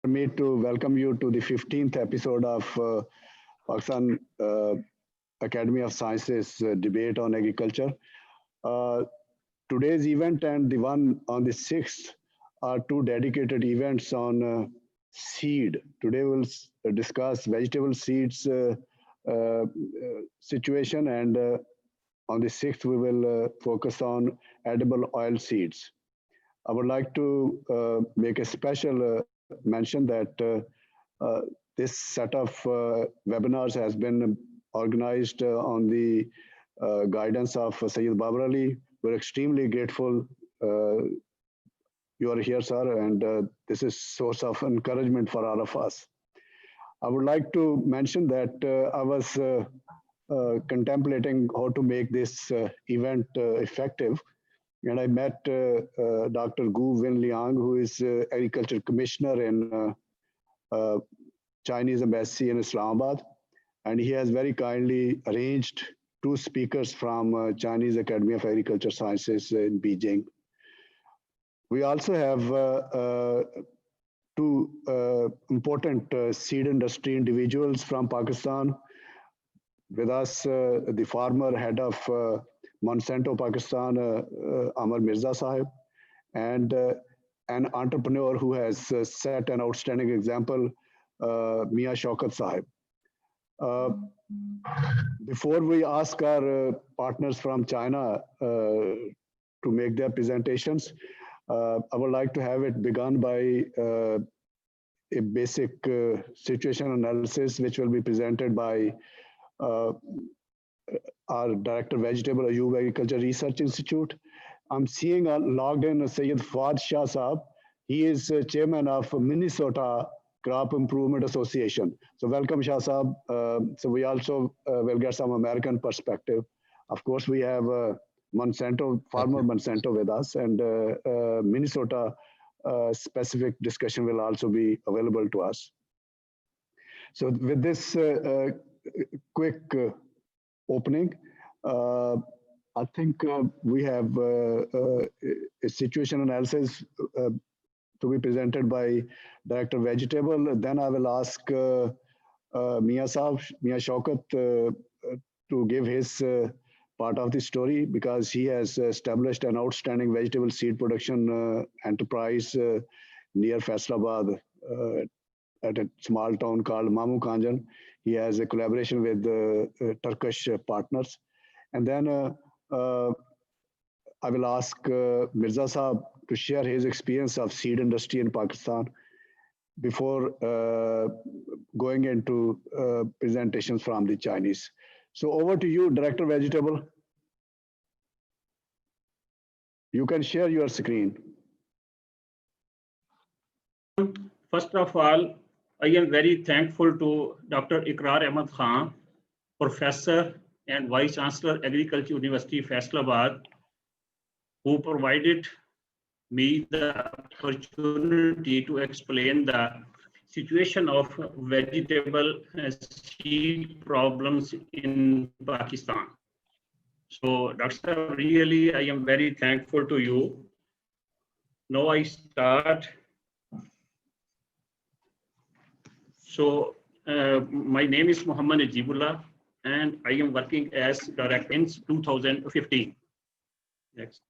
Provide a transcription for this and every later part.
Me to welcome you to the 15th episode of Pakistan Academy of Sciences debate on agriculture. Uh, Today's event and the one on the 6th are two dedicated events on seed. Today we'll discuss vegetable seeds situation, and on the 6th we will focus on edible oil seeds. I would like to make a special mention that this set of webinars has been organized on the guidance of Sayyid Babar Ali. We're extremely grateful you are here, sir, and this is source of encouragement for all of us. I would like to mention that I was contemplating how to make this event effective, and I met Dr. Gu Win Liang, who is Agriculture Commissioner in uh, Chinese Embassy in Islamabad, and he has very kindly arranged two speakers from Chinese Academy of Agriculture Sciences in Beijing. We also have two important seed industry individuals from Pakistan with us, the former head of Monsanto Pakistan, Amar Mirza Sahib, and an entrepreneur who has set an outstanding example, Mia Shaukat Sahib. Uh, Before we ask our partners from China to make their presentations, I would like to have it begun by a basic situation analysis, which will be presented by uh, our Director Vegetable Ayub Agriculture Research Institute. I'm seeing logged in Sayyid Fawad Shah Saab. He is chairman of Minnesota Crop Improvement Association. So welcome, Shah Saab. So we also will get some American perspective. Of course, we have Monsanto, farmer Monsanto with us, and Minnesota specific discussion will also be available to us. So with this quick opening, I think we have a situation analysis to be presented by Director Vegetable. Then I will ask Mia Shaukat to give his part of the story, because he has established an outstanding vegetable seed production enterprise near Faisalabad at a small town called Mamu Kanjan. He has a collaboration with Turkish partners. And then I will ask Mirza Saab to share his experience of seed industry in Pakistan before going into presentations from the Chinese. So over to you, Director Vegetable. You can share your screen. First of all, I am very thankful to Dr. Ikrar Ahmed Khan, Professor and Vice Chancellor, Agriculture University, Faisalabad, who provided me the opportunity to explain the situation of vegetable seed problems in Pakistan. So, Dr. Really, I am very thankful to you. Now I start. So, my name is Muhammad Najibullah, and I am working as director in 2015. Next.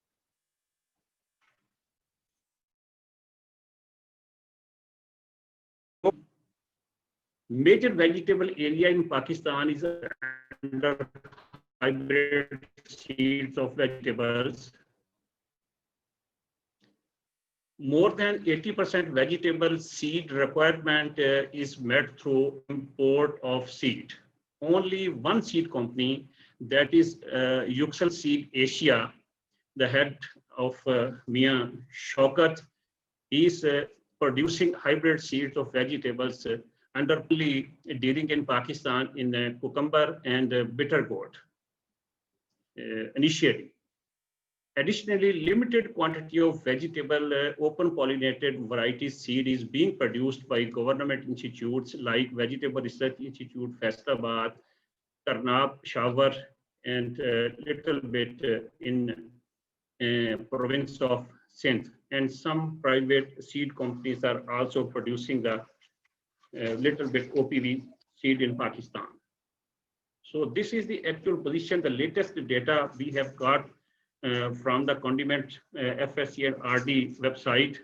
Major vegetable area in Pakistan is under hybrid seeds of vegetables. More than 80% vegetable seed requirement is met through import of seed. Only one seed company, that is Yaksel Seed Asia, the head of Mia Shaukat, is producing hybrid seeds of vegetables under dealing in Pakistan in cucumber and bitter gourd initially. Additionally, limited quantity of vegetable open pollinated varieties seed is being produced by government institutes like Vegetable Research Institute, Faisalabad, Karnab, Peshawar, and little bit in province of Sindh, and some private seed companies are also producing the little bit OPV seed in Pakistan. So this is the actual position, the latest data we have got from the condiment FSC and RD website.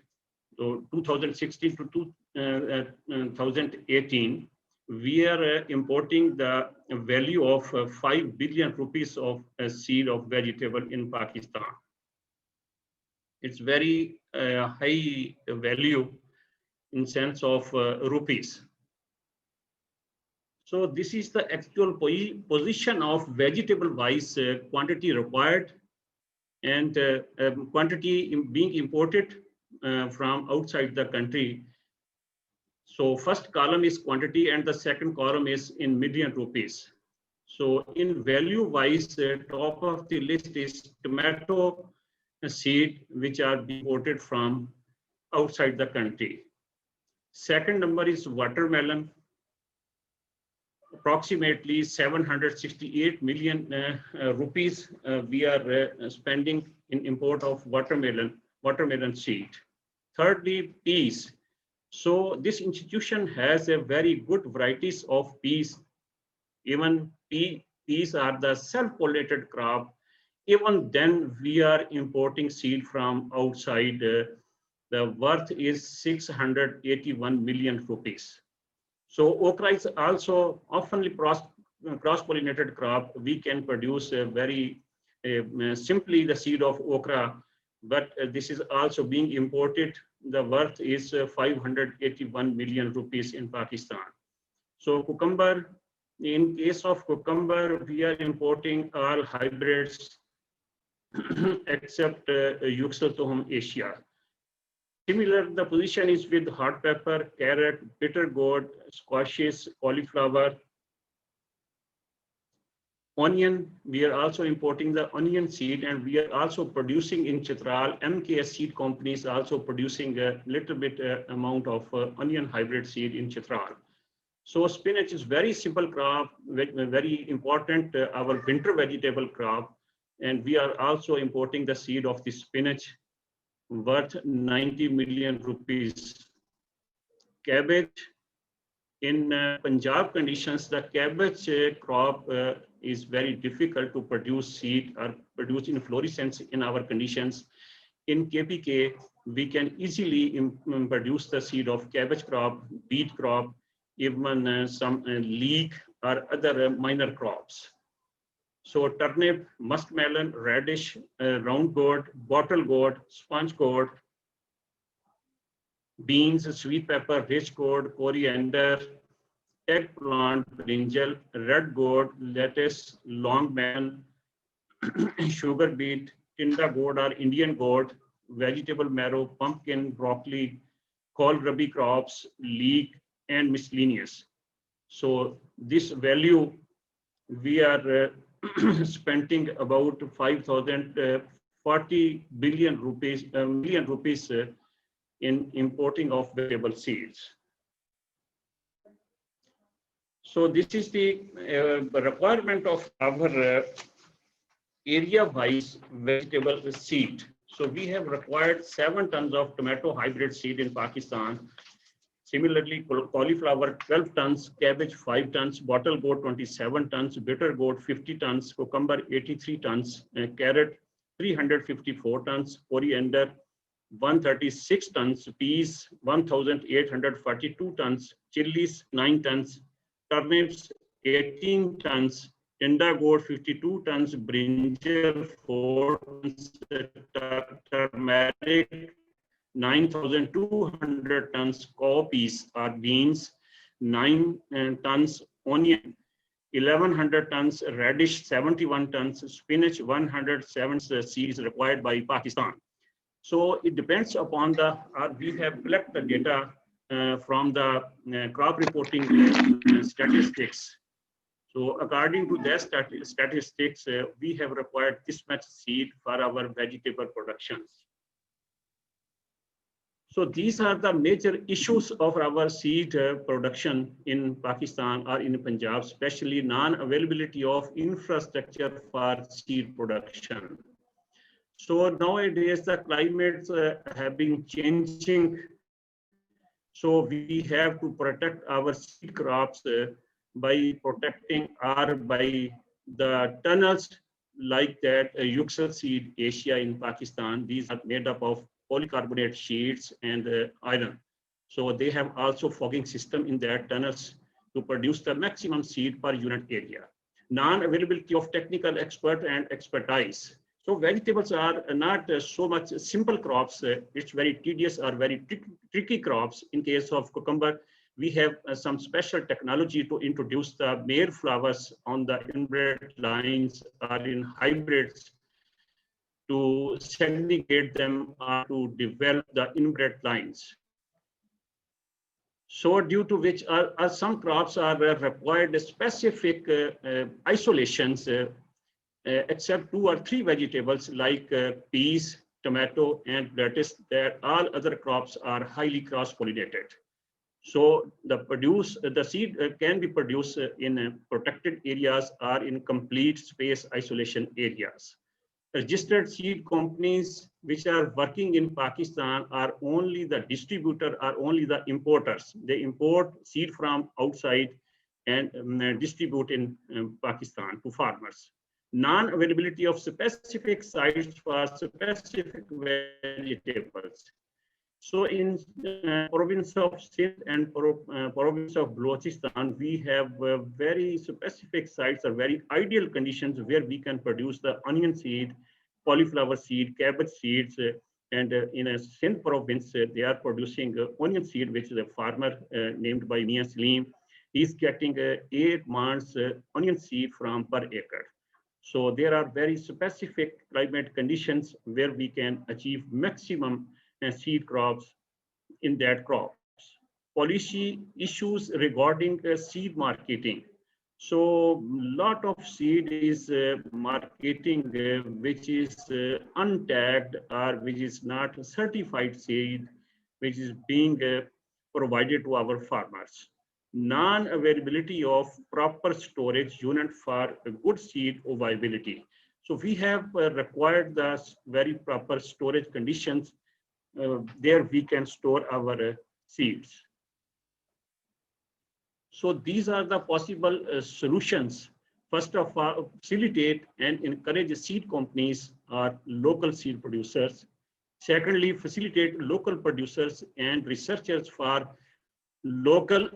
So 2016 to 2018, we are importing the value of 5 billion rupees of seed of vegetable in Pakistan. It's very high value in sense of rupees. So this is the actual position of vegetable wise quantity required and quantity being imported from outside the country. So first column is quantity and the second column is in million rupees. So in value wise, top of the list is tomato seed, which are imported from outside the country. Second number is watermelon, approximately 768 million rupees we are spending in import of watermelon seed. Thirdly, peas. So this institution has a very good varieties of peas. Even peas are the self-pollinated crop. Even then we are importing seed from outside. The worth is 681 million rupees. So okra is also oftenly cross-pollinated crop. We can produce a very simply the seed of okra, but this is also being imported. The worth is 581 million rupees in Pakistan. So cucumber, in case of cucumber, we are importing all hybrids except Yaksel Seed Asia. Similar, the position is with hot pepper, carrot, bitter gourd, squashes, cauliflower. Onion, we are also importing the onion seed, and we are also producing in Chitral. MKS seed company is also producing a little bit amount of onion hybrid seed in Chitral. So spinach is very simple crop, very important, our winter vegetable crop. And we are also importing the seed of the spinach worth 90 million rupees. Cabbage, in Punjab conditions, the cabbage crop is very difficult to produce seed or produce inflorescence in our conditions. In KPK, we can easily produce the seed of cabbage crop, beet crop, even some leek or other minor crops. So turnip, muskmelon, radish, round gourd, bottle gourd, sponge gourd, beans, sweet pepper, rich gourd, coriander, eggplant, brinjal, red gourd, lettuce, long melon, sugar beet, tinda gourd or Indian gourd, vegetable marrow, pumpkin, broccoli, kohlrabi crops, leek, and miscellaneous. So this value, we are spending about 5,040 billion rupees, million rupees in importing of vegetable seeds. So this is the requirement of our area-wise vegetable seed. So we have required 7 tons of tomato hybrid seed in Pakistan. Similarly, cauliflower 12 tons, cabbage 5 tons, bottle gourd 27 tons, bitter gourd 50 tons, cucumber 83 tons, carrot 354 tons, coriander 136 tons, peas 1,842 tons, chilies 9 tons, turnips 18 tons, tinda gourd 52 tons, brinjal 4 tons, turmeric 9,200 tons, cowpeas or beans 9 tons, onion 1,100 tons, radish 71 tons, spinach 107 seeds required by Pakistan. So it depends upon the, we have collected the data from the crop reporting statistics. So according to their statistics, we have required this much seed for our vegetable productions. So these are the major issues of our seed production in Pakistan or in Punjab, especially non-availability of infrastructure for seed production. So nowadays the climates have been changing. So we have to protect our seed crops by protecting or by the tunnels like that Yaksel Seed Asia in Pakistan. These are made up of polycarbonate sheets and iron. So they have also fogging system in their tunnels to produce the maximum seed per unit area. Non-availability of technical expert and expertise. So vegetables are not so much simple crops. It's very tedious or very tricky crops. In case of cucumber, we have some special technology to introduce the male flowers on the inbred lines or in hybrids to segregate them or to develop the inbred lines. So due to which some crops are required specific isolations except 2 or 3 vegetables like peas, tomato, and lettuce, that all other crops are highly cross-pollinated. So the seed can be produced in protected areas or in complete space isolation areas. Registered seed companies which are working in Pakistan are only the distributor, are only the importers. They import seed from outside and distribute in Pakistan to farmers. Non-availability of specific sites for specific vegetables. So in province of Sindh and province of Balochistan, we have very specific sites or very ideal conditions where we can produce the onion seed, cauliflower seed, cabbage seeds, and in a Sindh province, they are producing onion seed, which is a farmer named by Mia Salim. He's getting 8 months onion seed from per acre. So there are very specific climate conditions where we can achieve maximum seed crops in that crops. Policy issues regarding seed marketing. So lot of seed is marketing which is untagged or which is not certified seed, which is being provided to our farmers. Non-availability of proper storage unit for good seed viability. So we have required the very proper storage conditions. There we can store our seeds. So these are the possible solutions. First of all, facilitate and encourage seed companies or local seed producers. Secondly, facilitate local producers and researchers for local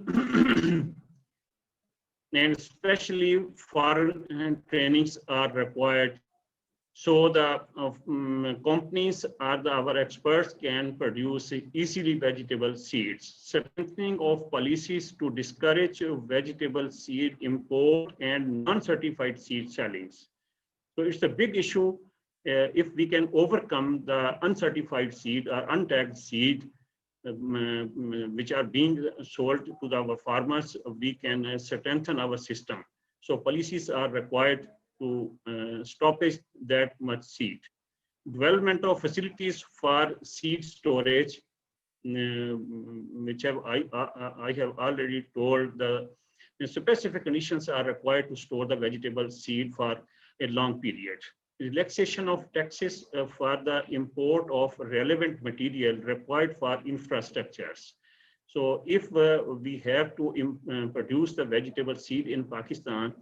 and especially foreign trainings are required. So the companies or our experts can produce easily vegetable seeds. Strengthening of policies to discourage vegetable seed import and non-certified seed sellings. So it's a big issue. If we can overcome the uncertified seed or untagged seed, which are being sold to our farmers, we can strengthen our system. So policies are required to stoppage that much seed. Development of facilities for seed storage, which I have already told, the specific conditions are required to store the vegetable seed for a long period. Relaxation of taxes for the import of relevant material required for infrastructures. So if we have to produce the vegetable seed in Pakistan,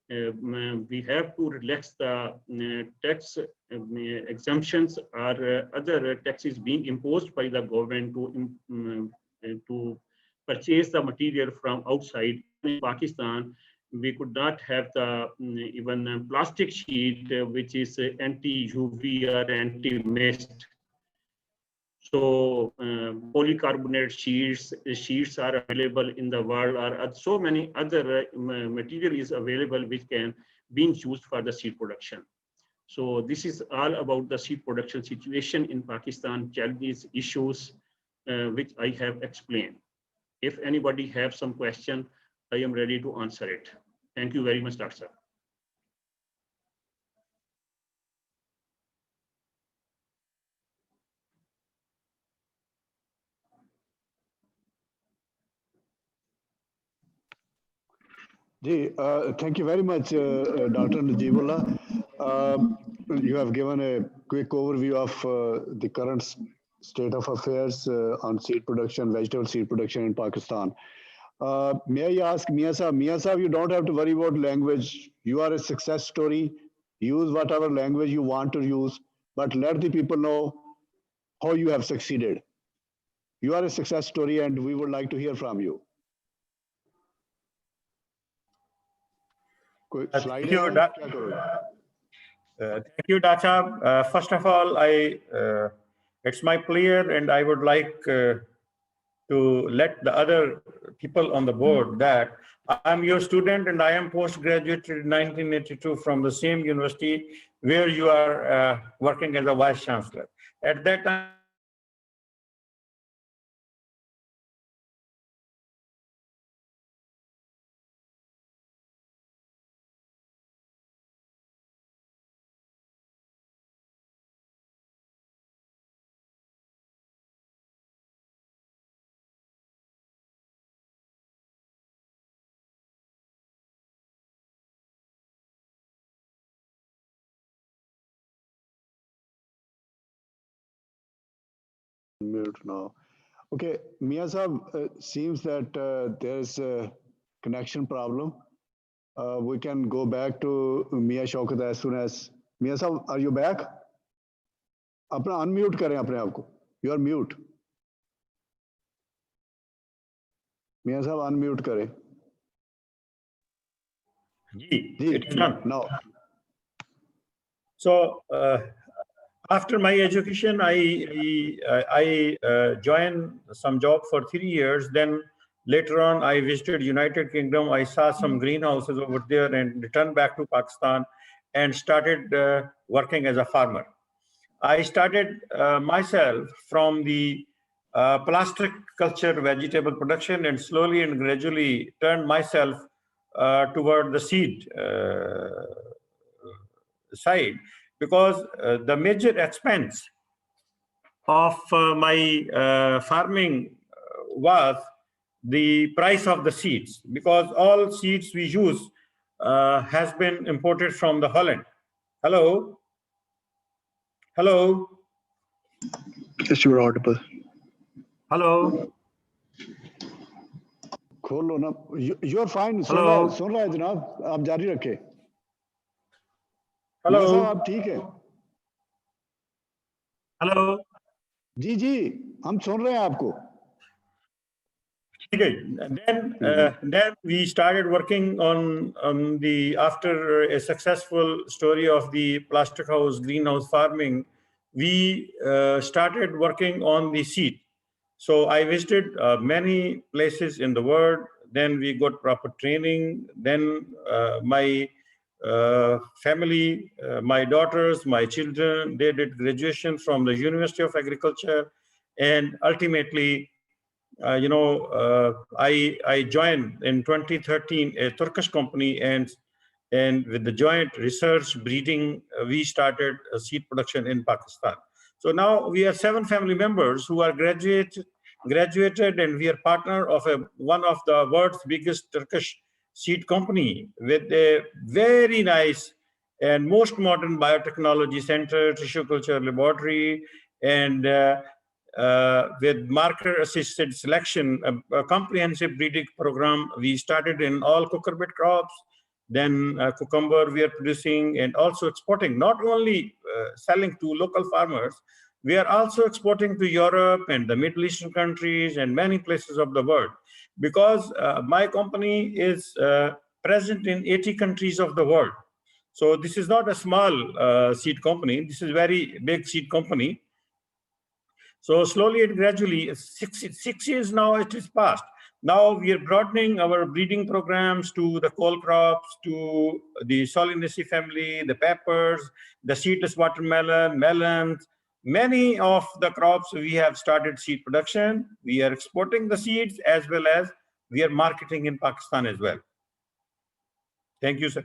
we have to relax the tax exemptions or other taxes being imposed by the government to purchase the material from outside. In Pakistan, we could not have the even plastic sheet, which is anti-UV or anti-mist. So polycarbonate sheets are available in the world, or so many other material is available which can be used for the seed production. So this is all about the seed production situation in Pakistan, challenges, issues, which I have explained. If anybody have some question, I am ready to answer it. Thank you very much, Dr. Sir. Thank you very much, Dr. Najibullah. you have given a quick overview of the current state of affairs on seed production, vegetable seed production in Pakistan. May I ask Mia Saab, you don't have to worry about language. You are a success story. Use whatever language you want to use, but let the people know how you have succeeded. You are a success story, and we would like to hear from you. Thank you, Dacha. First of all, it's my pleasure, and I would like to let the other people on the board that I'm your student and I am postgraduate in 1982 from the same university where you are working as a vice chancellor. At that time, Mute now. Okay, Mia Saab, seems that there's a connection problem. We can go back to Mia Shaukat as soon as. Mia Saab, are you back? अपना unmute करें अपने आप को. You are mute. Mia Saab, unmute करें. it is done. No. So after my education, I joined some job for 3 years. Then later on, I visited United Kingdom. I saw some greenhouses over there and returned back to Pakistan and started working as a farmer. I started myself from the plastic culture vegetable production and slowly and gradually turned myself toward the seed side, because the major expense of my farming was the price of the seeds, because all seeds we use has been imported from the Holland. Hello? Hello? Yes, you are audible. Hello? खोलो ना. You're fine. Hello? सुन रहा है जनाब. आप जारी रखें. Hello? मिया साहब, आप ठीक है? Hello? जी जी, हम सुन रहे हैं आपको. Then we started working on the, after a successful story of the plastic house greenhouse farming, we started working on the seed. So I visited many places in the world. Then we got proper training. Then my family, my daughters, my children, they did graduation from the University of Agriculture, and ultimately, I joined in 2013 a Turkish company, and with the joint research breeding, we started seed production in Pakistan. So now we are 7 family members who are graduated, and we are partner of one of the world's biggest Turkish seed company with a very nice and most modern biotechnology center, tissue culture laboratory, and with marker-assisted selection, a comprehensive breeding program. We started in all cucurbit crops, then cucumber we are producing and also exporting, not only selling to local farmers, we are also exporting to Europe and the Middle Eastern countries and many places of the world, because my company is present in 80 countries of the world. So this is not a small seed company, this is a very big seed company. So slowly and gradually, 6 years now it is past. Now we are broadening our breeding programs to the cole crops, to the Solanaceae family, the peppers, the seedless watermelon, melons. Many of the crops we have started seed production. We are exporting the seeds as well as we are marketing in Pakistan as well. Thank you, sir.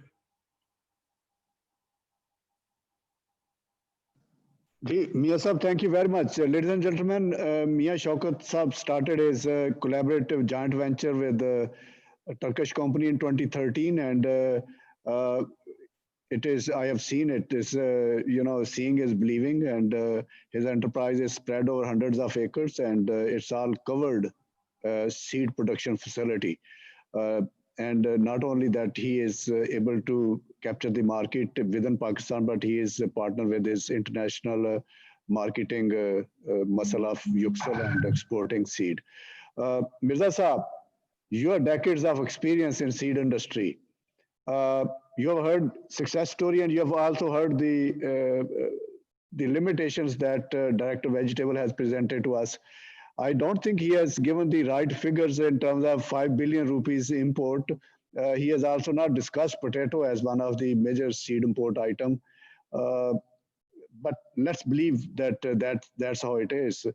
Mia Saab, thank you very much. Ladies and gentlemen, Mia Shaukat Saab started his collaborative joint venture with a Turkish company in 2013, and it is, I have seen it. It's, seeing is believing, and his enterprise is spread over hundreds of acres, and it's all covered seed production facility. Uh, and not only that, he is able to capture the market within Pakistan, but he is a partner with his international marketing muscle of Yaksel and exporting seed. Mirza Saab, you have decades of experience in seed industry. Uh, you have heard success story, and you have also heard the limitations that Director Vegetable has presented to us. I don't think he has given the right figures in terms of 5 billion rupees import. He has also not discussed potato as one of the major seed import item. Uh, but let's believe that that's how it is.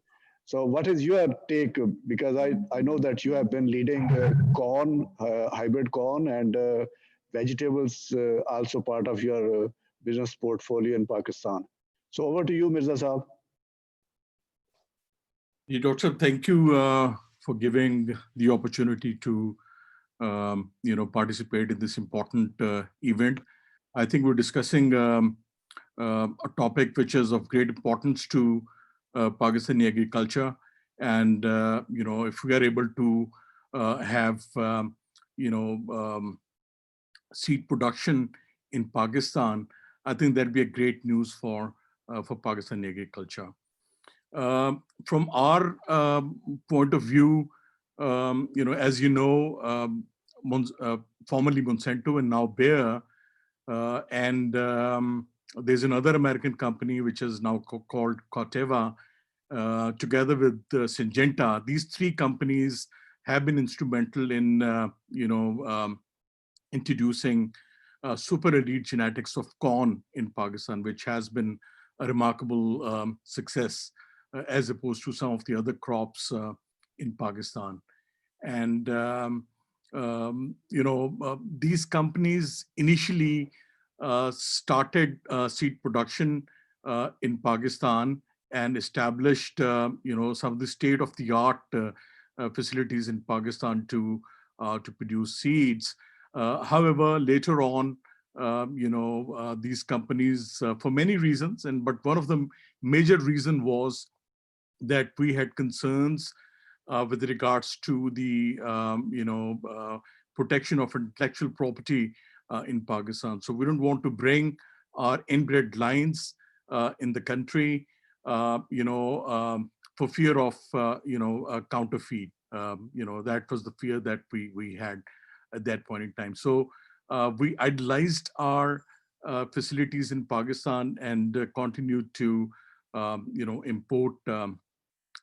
So what is your take? Because I know that you have been leading corn, hybrid corn, and vegetables also part of your business portfolio in Pakistan. So over to you, Mirza Saab. Doctor, thank you for giving the opportunity to participate in this important event. I think we're discussing a topic which is of great importance to Pakistani agriculture, and if we are able to have seed production in Pakistan, I think that'd be a great news for Pakistani agriculture. From our point of view, as you know, formerly Monsanto and now Bayer, and there's another American company which is now called Corteva, together with Syngenta. These three companies have been instrumental in, introducing super elite genetics of corn in Pakistan, which has been a remarkable success as opposed to some of the other crops in Pakistan. And, these companies initially started seed production in Pakistan and established, some of the state-of-the-art facilities in Pakistan to produce seeds. However, later on, these companies, for many reasons, but one of the major reason was that we had concerns with regards to the protection of intellectual property in Pakistan. So we don't want to bring our inbred lines in the country, for fear of counterfeit. That was the fear that we had at that point in time. So we idolized our facilities in Pakistan and continued to import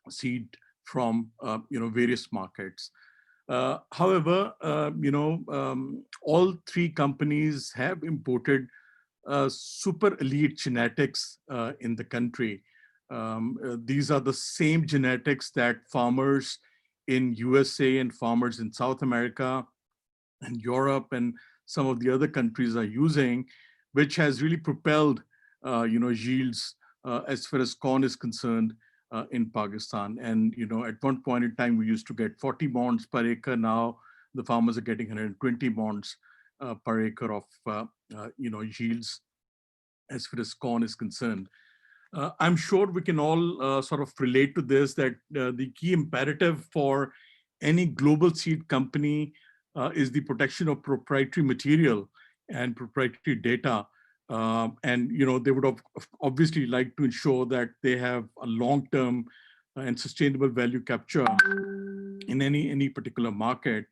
seed from various markets. However, all three companies have imported super elite genetics in the country. These are the same genetics that farmers in USA and farmers in South America and Europe and some of the other countries are using, which has really propelled yields as far as corn is concerned in Pakistan. And at one point in time we used to get 40 bonds per acre. Now the farmers are getting 120 bonds per acre of yields as far as corn is concerned. I'm sure we can all sort of relate to this, that the key imperative for any global seed company is the protection of proprietary material and proprietary data. And they would have obviously like to ensure that they have a long-term and sustainable value capture in any particular market.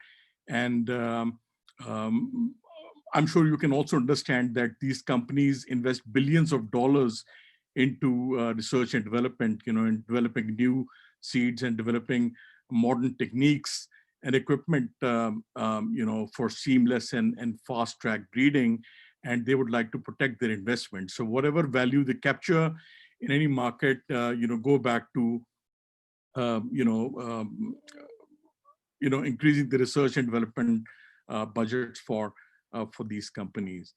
And I'm sure you can also understand that these companies invest billions of dollars into research and development, in developing new seeds and developing modern techniques and equipment, for seamless and fast-track breeding, and they would like to protect their investment. So whatever value they capture in any market, go back to, increasing the research and development budgets for these companies.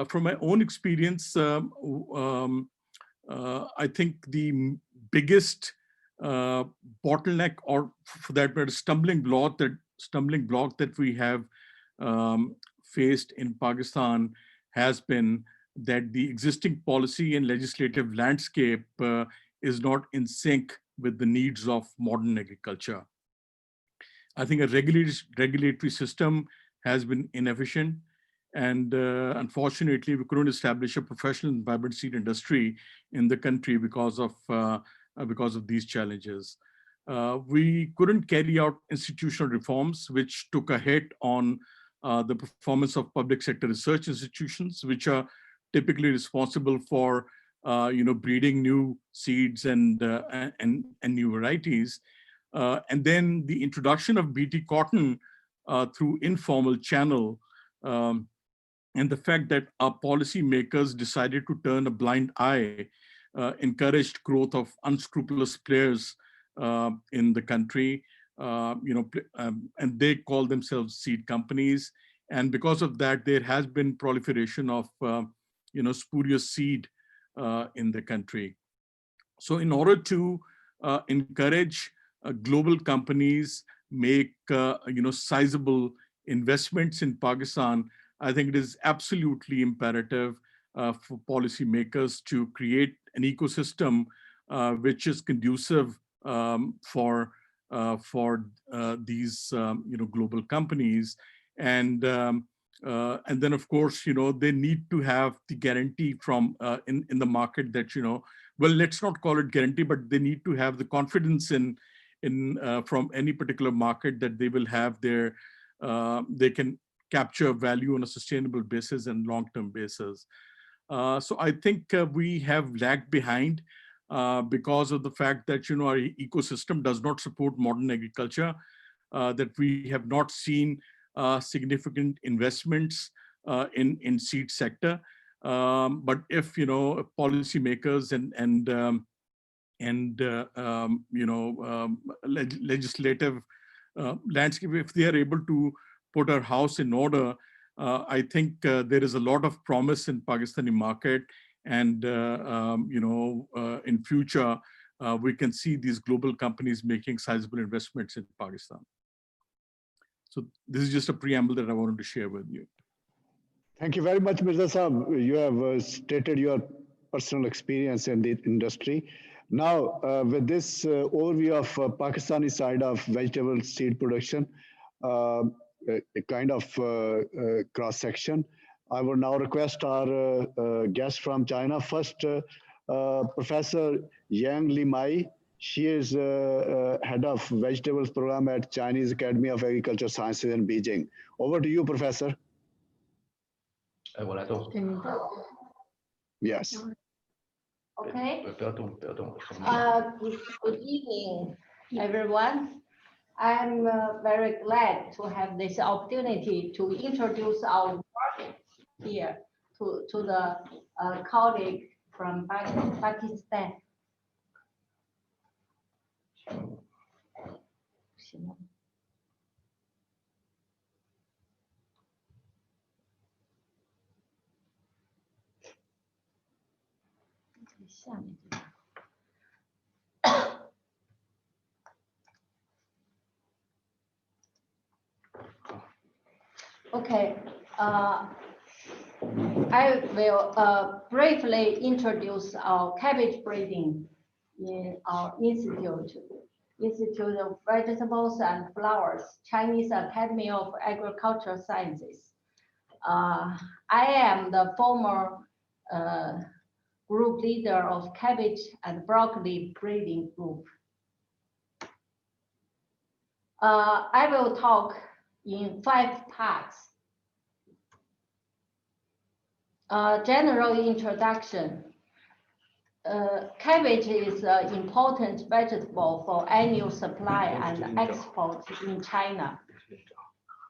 From my own experience, I think the biggest bottleneck, or for that matter, stumbling block that we have faced in Pakistan has been that the existing policy and legislative landscape is not in sync with the needs of modern agriculture. I think a regulatory system has been inefficient, and unfortunately, we couldn't establish a professional and vibrant seed industry in the country because of these challenges. We couldn't carry out institutional reforms, which took a hit on the performance of public sector research institutions, which are typically responsible for breeding new seeds and new varieties. And then the introduction of BT cotton through informal channel, and the fact that our policymakers decided to turn a blind eye encouraged growth of unscrupulous players in the country, and they call themselves seed companies. And because of that, there has been proliferation of spurious seed in the country. So in order to encourage global companies make sizable investments in Pakistan, I think it is absolutely imperative for policymakers to create an ecosystem which is conducive for these global companies, and then of course they need to have the guarantee from in the market that well, let's not call it guarantee, but they need to have the confidence in from any particular market that they will have their they can capture value on a sustainable basis and long-term basis. So I think we have lagged behind because of the fact that our ecosystem does not support modern agriculture, that we have not seen significant investments in seed sector. But if policymakers and legislative landscape, if they are able to put our house in order, I think there is a lot of promise in Pakistani market, and in future we can see these global companies making sizable investments in Pakistan. So this is just a preamble that I wanted to share with you. Thank you very much, Mirza Saab. You have stated your personal experience in the industry. Now, with this overview of Pakistani side of vegetable seed production, a kind of cross section, I will now request our guest from China. First, Professor Yang Limai. She is head of vegetables program at Chinese Academy of Agricultural Sciences in Beijing. Over to you, Professor. Yes. Okay. Good evening, everyone. I'm very glad to have this opportunity to introduce our work here to the colleague from Pakistan. Okay, I will briefly introduce our cabbage breeding in our Institute of Vegetables and Flowers, Chinese Academy of Agricultural Sciences. I am the former group leader of cabbage and broccoli breeding group. I will talk in 5 parts. General introduction. Cabbage is an important vegetable for annual supply and export in China.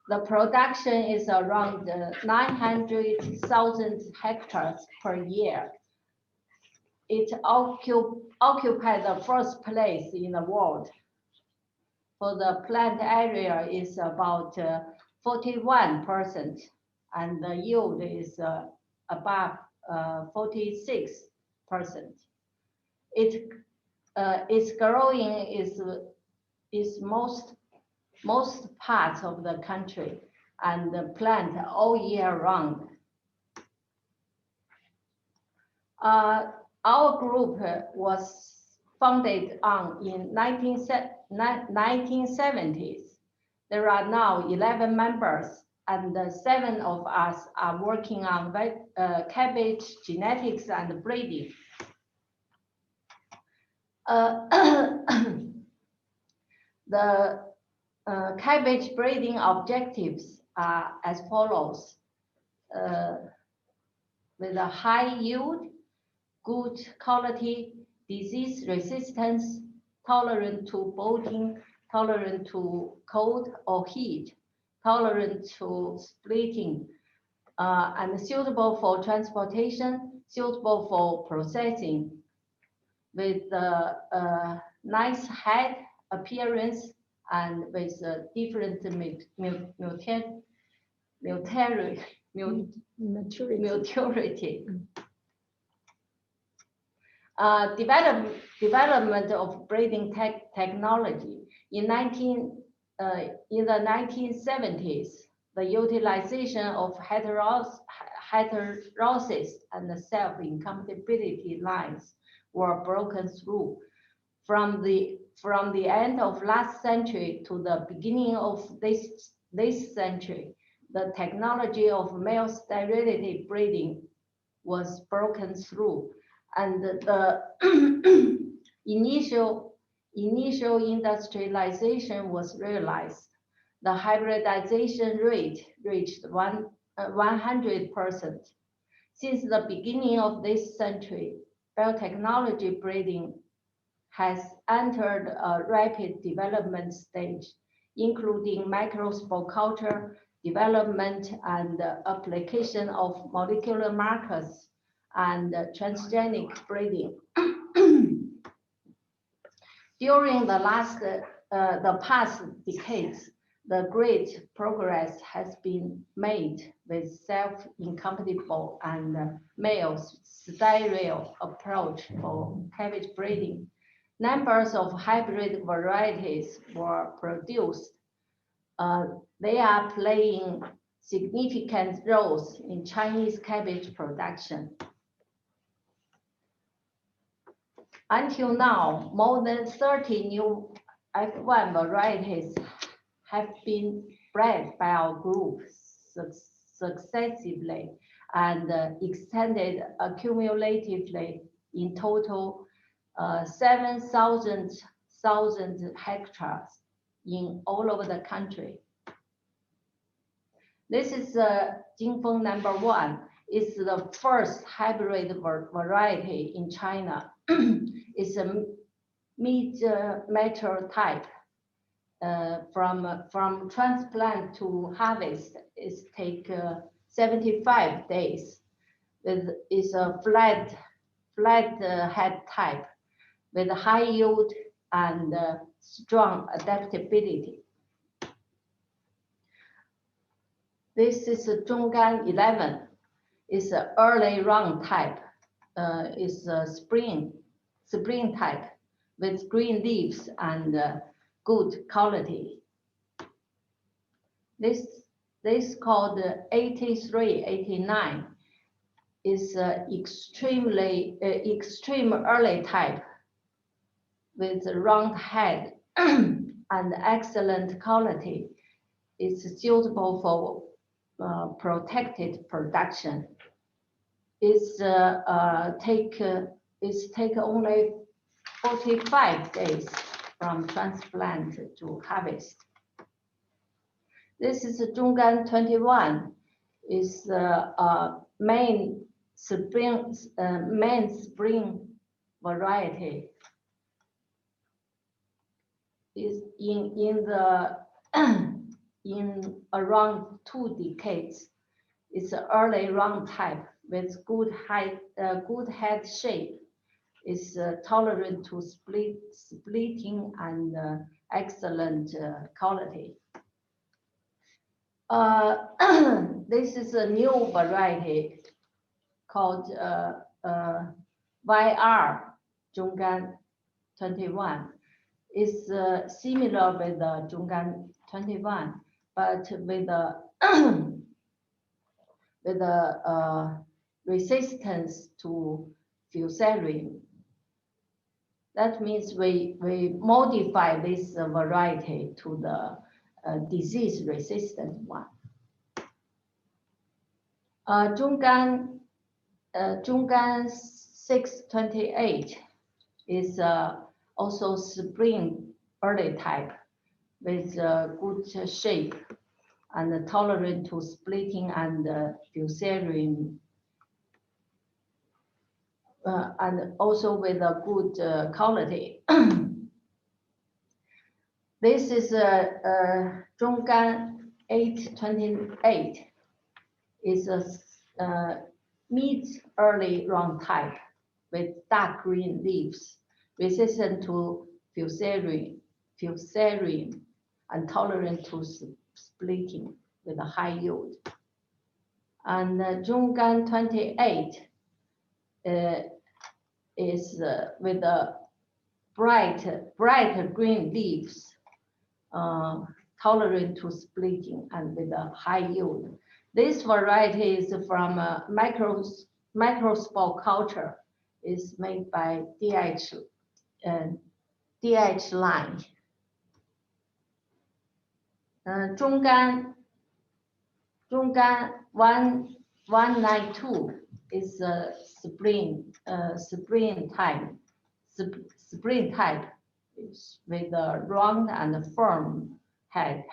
The production is around 900,000 hectares per year. It occupies the first place in the world. For the plant area is about 41%, and the yield is above 46%. Its growing is most parts of the country, and the plant all year round. Our group was founded in 1970s. There are now 11 members, and 7 of us are working on cabbage genetics and breeding. The cabbage breeding objectives are as follows. With a high yield, good quality, disease resistance, tolerant to bolting, tolerant to cold or heat, tolerant to splitting, and suitable for transportation, suitable for processing, with nice head appearance and with different maturity. Development of breeding technology. In the 1970s, the utilization of heterosis and self-incompatibility lines were broken through. From the end of last century to the beginning of this century, the technology of male sterility breeding was broken through, and the initial industrialization was realized. The hybridization rate reached 100%. Since the beginning of this century, biotechnology breeding has entered a rapid development stage, including microspore culture, development and application of molecular markers, and transgenic breeding. During the past decades, the great progress has been made with self-incompatible and male sterile approach for cabbage breeding. Numbers of hybrid varieties were produced. They are playing significant roles in Chinese cabbage production. Until now, more than 30 new F1 varieties have been bred by our group successively and extended accumulatively. In total, 7,000 hectares in all over the country. This is Jingfeng #1. It's the first hybrid variety in China. It's a mid-mature type. From transplant to harvest, it takes 75 days. It's a flat head type with high yield and strong adaptability. This is a Zhonggan 11. It's an early round type. It's a spring type with green leaves and good quality. This called 8389 is extreme early type with a round head and excellent quality. It's suitable for protected production. It's take only 45 days from transplant to harvest. This is a Zhonggan 21. Is main spring variety. Is in around 2 decades. It's an early round type with good head shape. It's tolerant to splitting and excellent quality. This is a new variety called YR Zhonggan 21. It's similar with the Zhonggan 21, but with the resistance to fusarium. That means we modify this variety to the disease-resistant one. Zhonggan 628 is also spring early type with good shape and tolerant to splitting and fusarium, and also with a good quality. This is Zhonggan 828. Is a mid-early round type with dark green leaves, resistant to fusarium and tolerant to splitting with a high yield. And Zhonggan 28 is with a bright green leaves, tolerant to splitting and with a high yield. This variety is from microspore culture. Is made by DH line. Zhonggan 192 is a spring type with a round and firm head.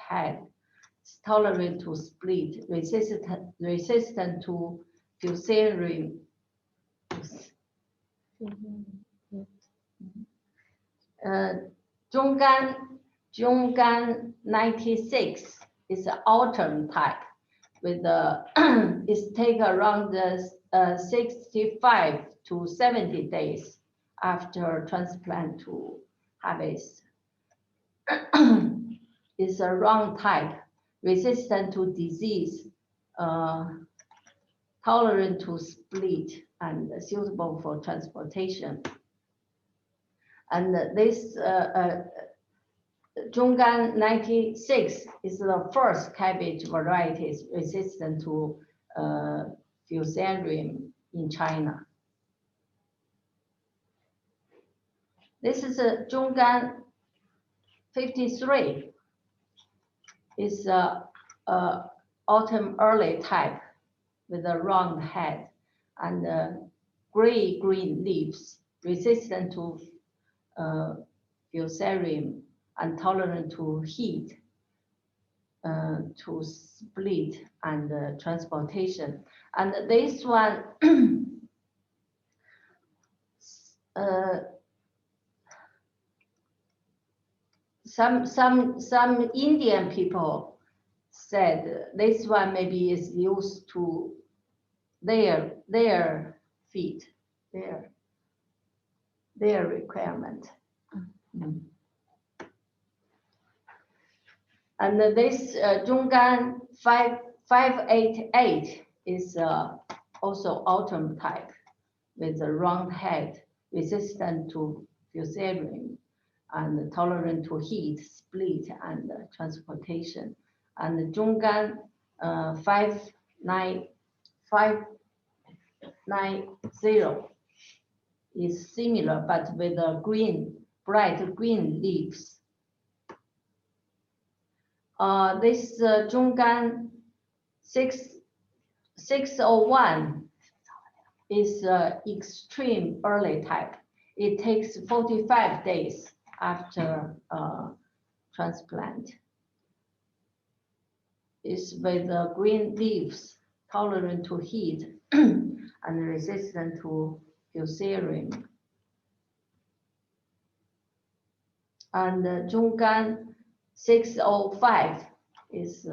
Tolerant to split, resistant to fusarium. Zhonggan 96 is an autumn type with it take around 65 to 70 days after transplant to harvest. It's a round type, resistant to disease, tolerant to split, and suitable for transportation. And this Zhonggan 96 is the first cabbage varieties resistant to fusarium in China. This is a Zhonggan 53. Is a autumn early type with a round head and gray-green leaves, resistant to fusarium and tolerant to heat, to split and transportation. And this one some Indian people said this one maybe is used to their feed, their requirement. And this Zhonggan 588 is also autumn type with a round head, resistant to fusarium and tolerant to heat, split, and transportation. And the Zhonggan 590 is similar, but with a bright green leaves. This Zhonggan 601 is extreme early type. It takes 45 days after transplant. It's with green leaves, tolerant to heat, and resistant to fusarium. And Zhonggan 605 is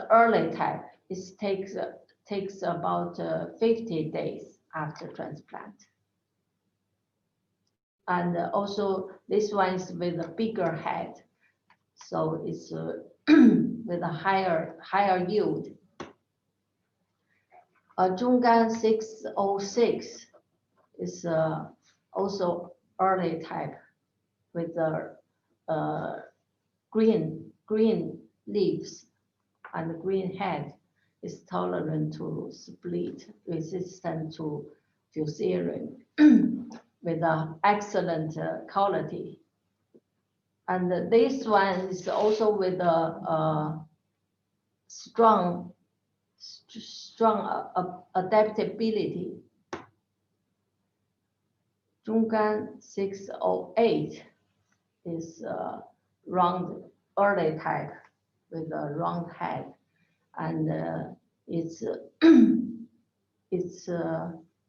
early type. It takes about 50 days after transplant. And also this one is with a bigger head, so it's with a higher yield. Zhonggan 606 is also early type with the green leaves and green head, is tolerant to split, resistant to fusarium, with an excellent quality. And this one is also with a strong adaptability. 中干 608 is a round early type with a round head, and it's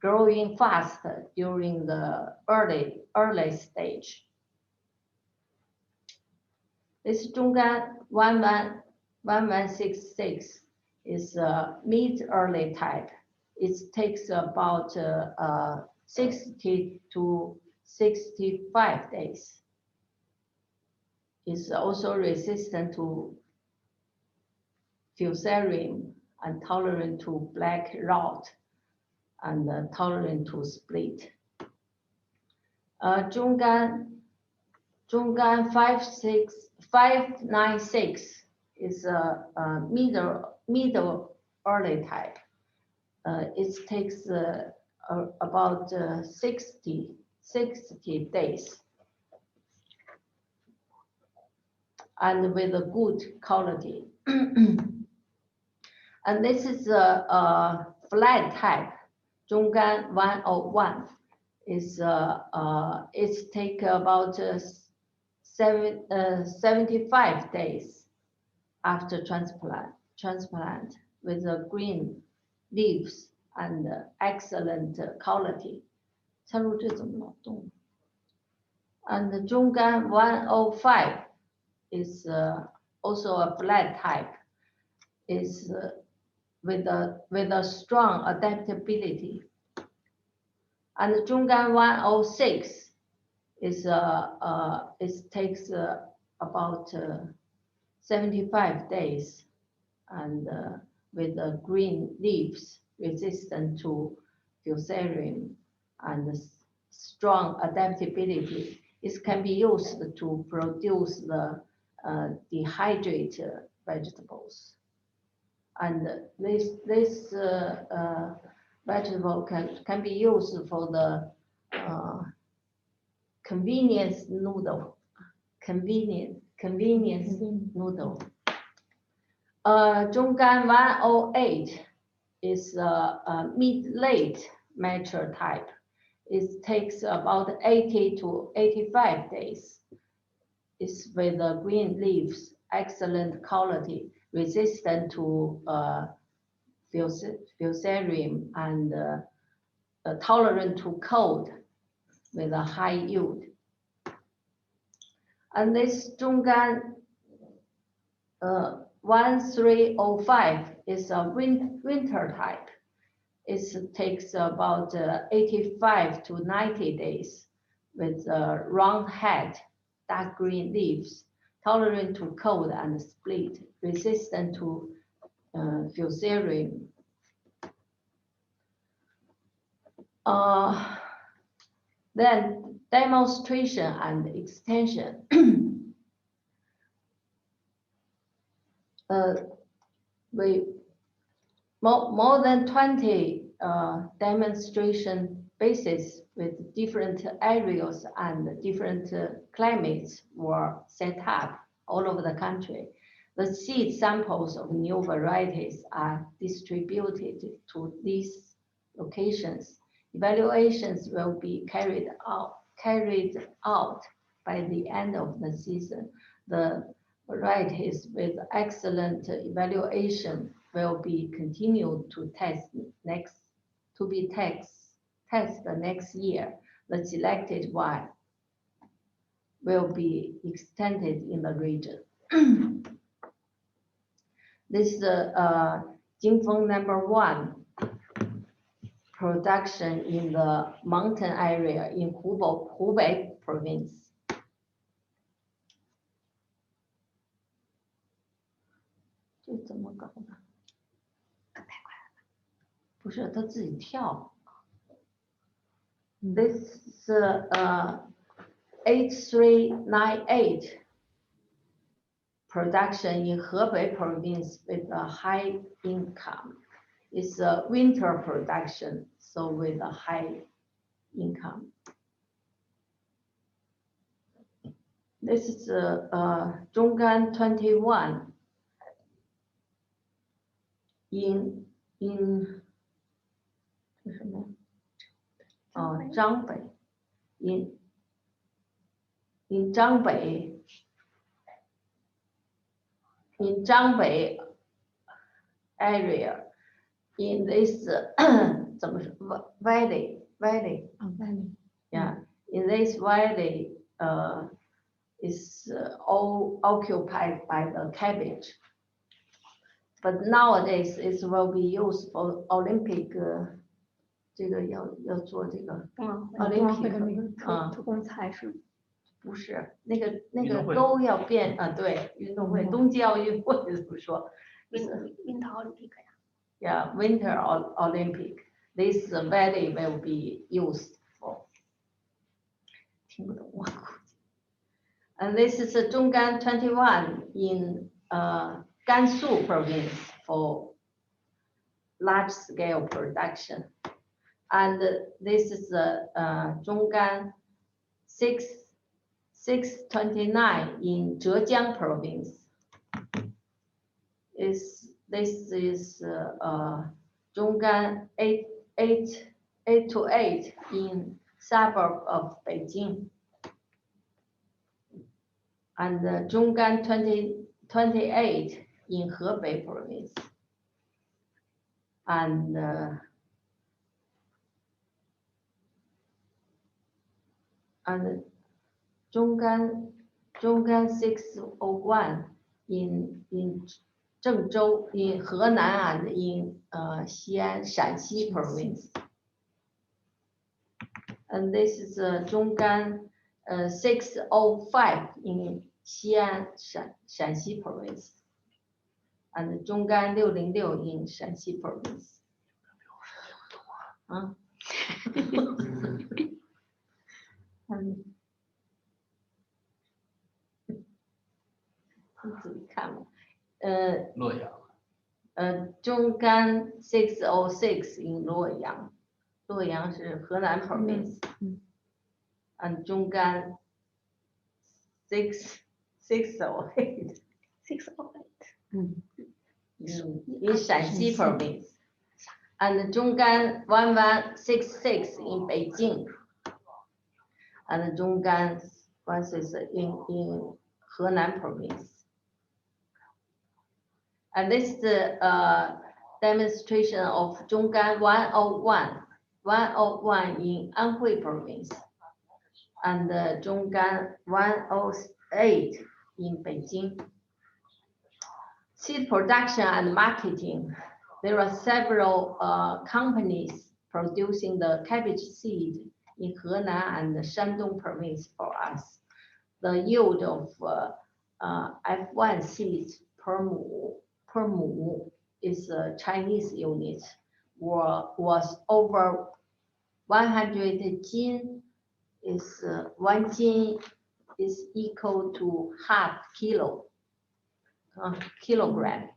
growing fast during the early stage. This 中干 1166 is a mid-early type. It takes about 60 to 65 days. It's also resistant to fusarium and tolerant to black rot and tolerant to split. 中干 596 is a middle early type. It takes about 60 days, and with a good quality. And this is a flat type. 中干 101 is it take about 75 days after transplant with the green leaves and excellent quality. 插入这怎么脑洞 And the 中干 105 is also a flat type. Is with a strong adaptability. And the 中干 106 is it takes about 75 days, and with the green leaves, resistant to fusarium and strong adaptability. It can be used to produce the dehydrated vegetables. And this vegetable can be used for the convenience noodle. Convenience noodle. 中干 108 is a mid-late mature type. It takes about 80 to 85 days. It's with the green leaves, excellent quality, resistant to fusarium, and tolerant to cold with a high yield. And this 中干 1305 is a winter type. It takes about 85 to 90 days with a round head, dark green leaves, tolerant to cold and split, resistant to fusarium. Then demonstration and extension. More than 20 demonstration bases with different areas and different climates were set up all over the country. The seed samples of new varieties are distributed to these locations. Evaluations will be carried out by the end of the season. The varieties with excellent evaluation will be continued to test next year. The selected one will be extended in the region. This is Jingfeng #1 production in the mountain area in Hubei province. 这怎么搞的？不是，他自己跳。This is 8398 production in Hebei province with a high income. It's a winter production, so with a high income. This is Zhonggan 21 in Zhangbei, in Zhangbei area, in this valley, yeah, in this valley is all occupied by the cabbage. But nowadays it will be used for Olympic 这个要做这个冬奥会的那个特供菜是不是那个都要变对，运动会冬季奥运会怎么说Winter Olympic ？Yeah, Winter Olympic. This valley will be used for. 听不懂我估计。And this is Zhonggan 21 in Gansu province for large scale production. And this is Zhonggan 629 in Zhejiang province. This is Zhonggan 828 in suburb of Beijing. And Zhonggan 28 in Hebei province. And Zhonggan 601 in Zhengzhou, in Henan, and in Xi'an, Shanxi province. And this is Zhonggan 605 in Xi'an, Shanxi province. And Zhonggan 606 in Shanxi province. 自己看吧。洛阳。Zhonggan 606 in 洛阳，洛阳是河南 province。And Zhonggan 608 in Shanxi province. And Zhonggan 1166 in Beijing. And Zhonggan 166 in Henan province. And this is the demonstration of Zhonggan 101 in Anhui province. And Zhonggan 108 in Beijing. Seed production and marketing. There are several companies producing the cabbage seed in Henan and Shandong province for us. The yield of F1 seeds per mu is a Chinese unit was over 100 jin. Is 1 jin is equal to half kilogram.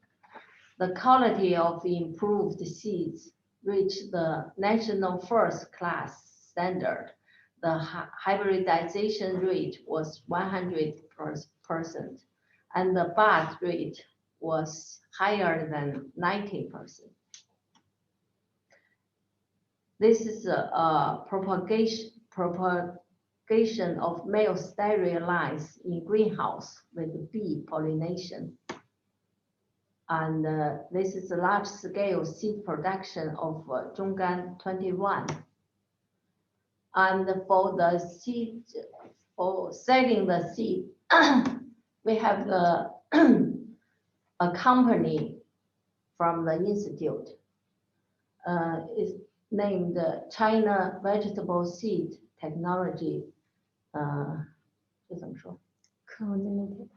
The quality of improved seeds reached the national first class standard. The hybridization rate was 100%, and the bud rate was higher than 90%. This is a propagation of male stereo lines in greenhouse with bee pollination. And this is a large-scale seed production of Zhonggan 21. And for the seed, for selling the seed, we have a company from the institute. It's named China Vegetable Seed Technology. 这怎么说 Co-limited.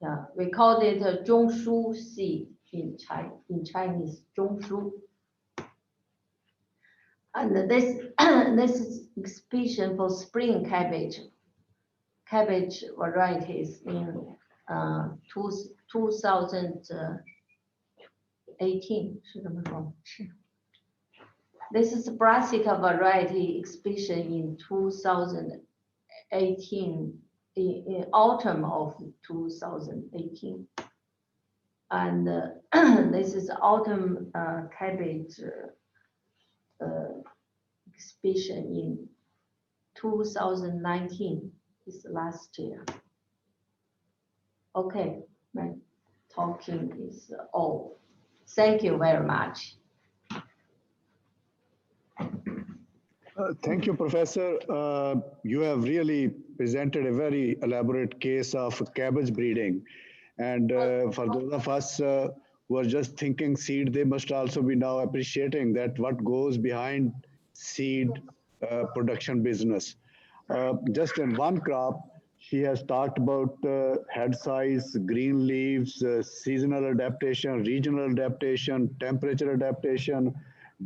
Yeah, we called it Zhongshu seed in Chinese, Zhongshu. And this is exhibition for spring cabbage cabbage varieties in 2018. 是这么说。This is brassica variety exhibition in 2018, in autumn of 2018. And this is autumn cabbage exhibition in 2019, is last year. Okay, my talking is all. Thank you very much. Thank you, Professor. You have really presented a very elaborate case of cabbage breeding. And for those of us who are just thinking seed, they must also be now appreciating that what goes behind seed production business. Just in one crop, she has talked about head size, green leaves, seasonal adaptation, regional adaptation, temperature adaptation,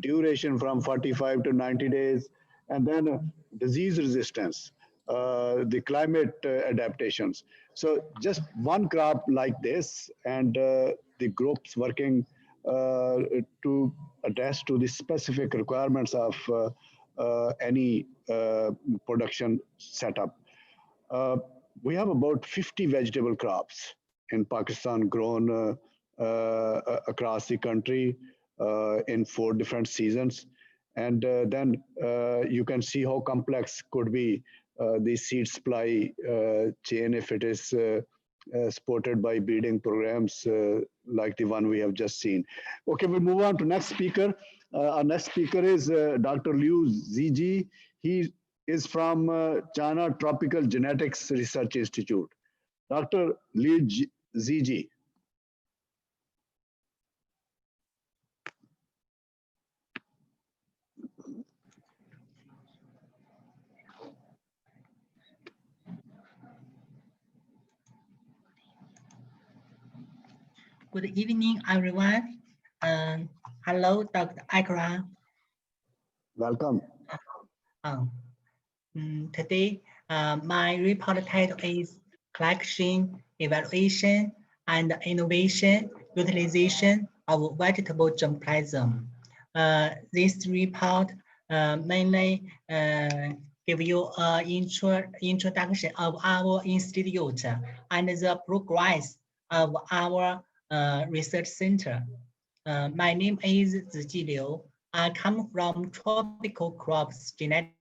duration from 45 to 90 days, and then disease resistance, the climate adaptations. So just one crop like this, and the groups working to address to the specific requirements of any production setup. We have about 50 vegetable crops in Pakistan grown across the country in 4 different seasons. And then you can see how complex could be the seed supply chain if it is supported by breeding programs like the one we have just seen. Okay, we'll move on to next speaker. Our next speaker is Dr. Liu Ziji. He is from China Tropical Genetics Research Institute. Dr. Liu Ziji. Good evening, everyone. Hello, Dr. Ikra. Welcome. Today, my report title is Collection, Evaluation, and Innovation Utilization of Vegetable Germplasm. This report mainly give you an introduction of our institute and the progress of our research center. My name is Ziji Liu. I come from Tropical Crops Genetic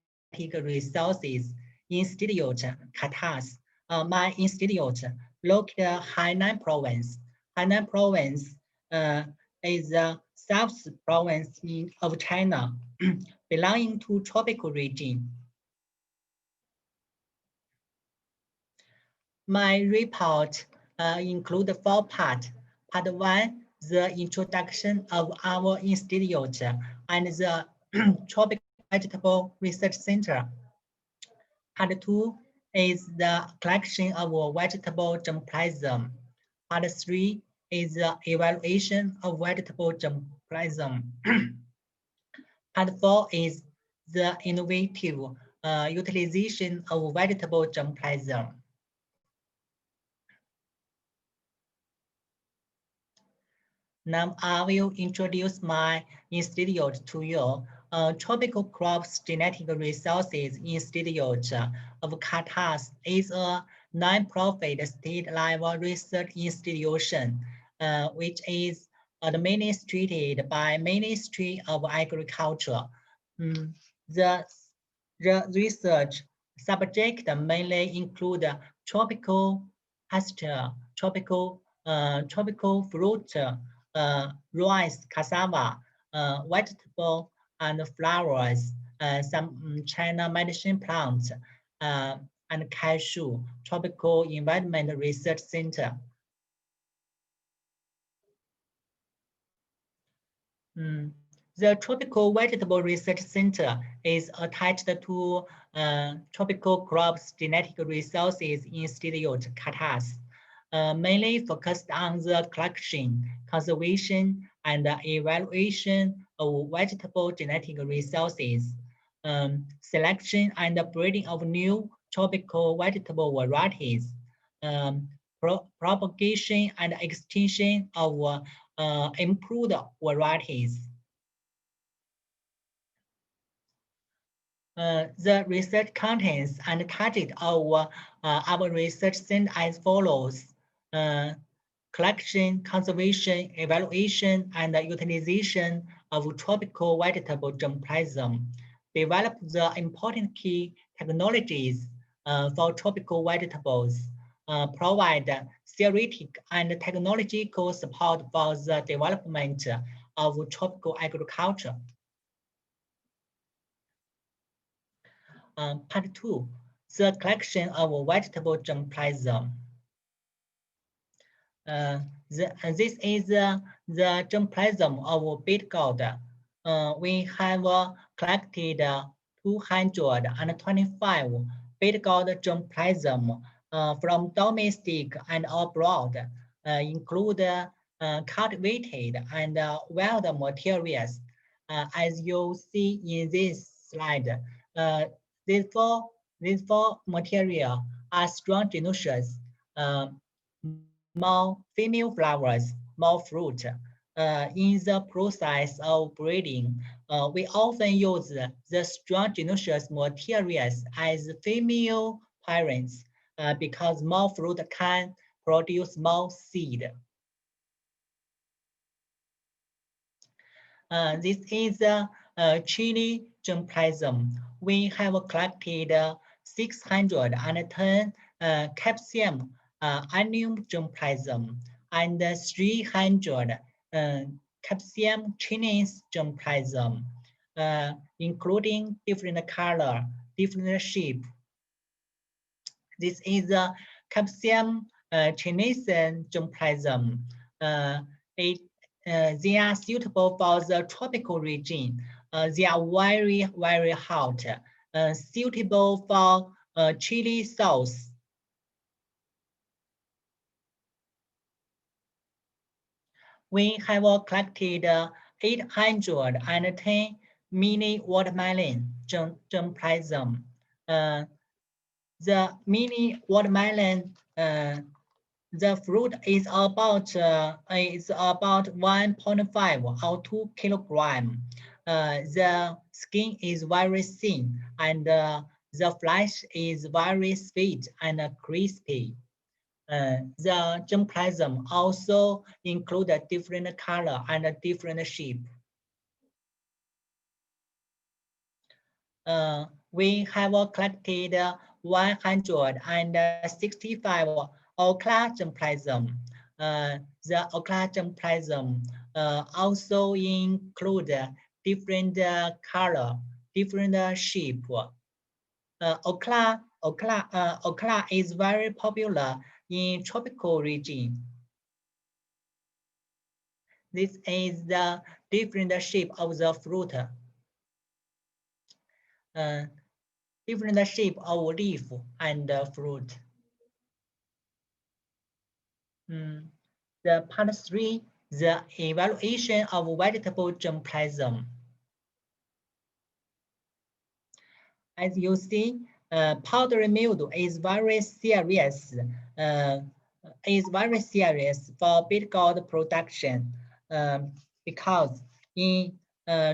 Resources Institute, Qatar. My institute located in Hainan Province. Hainan Province is the south province of China, belonging to tropical region. My report include 4 parts. Part 1, the introduction of our institute and the Tropical Vegetable Research Center. Part 2 is the collection of vegetable germplasm. Part 3 is the evaluation of vegetable germplasm. Part 4 is the innovative utilization of vegetable germplasm. Now I will introduce my institute to you. Tropical Crops Genetic Resources Institute of Qatar is a non-profit state-level research institution, which is administered by Ministry of Agriculture. The research subject mainly include tropical pasture, tropical fruit, rice, cassava, vegetable and flowers, some China medicine plants, and cashew, Tropical Environment Research Center. The Tropical Vegetable Research Center is attached to Tropical Crops Genetic Resources Institute, Qatar. Mainly focused on the collection, conservation, and evaluation of vegetable genetic resources, selection and breeding of new tropical vegetable varieties, propagation and extension of improved varieties. The research contents and target of our research center as follows: collection, conservation, evaluation, and utilization of tropical vegetable germplasm. Develop the important key technologies for tropical vegetables. Provide theoretic and technological support for the development of tropical agriculture. Part 2, the collection of vegetable germplasm. This is the germplasm of beet gourd. We have collected 225 beet gourd germplasm from domestic and abroad, include cultivated and wild materials. As you see in this slide, these four materials are strong genoecious, more female flowers, more fruit. In the process of breeding, we often use the strong genoecious materials as female parents because more fruit can produce more seed. This is chili germplasm. We have collected 610 calcium allium germplasm and 300 calcium chinese germplasm, including different color, different shape. This is a calcium chinese germplasm. They are suitable for the tropical region. They are very, very hot, suitable for chili sauce. We have collected 810 mini watermelon germplasm. The mini watermelon, the fruit is about 1.5 or 2 kilogram. The skin is very thin and the flesh is very sweet and crispy. The germplasm also include a different color and a different shape. We have collected 165 ochre germplasm. The ochre germplasm also include different color, different shape. Ochre is very popular in tropical region. This is the different shape of the fruit. Different shape of leaf and fruit. The part 3, the evaluation of vegetable germplasm. As you see, powdery mildew is very serious. For beet gourd production because in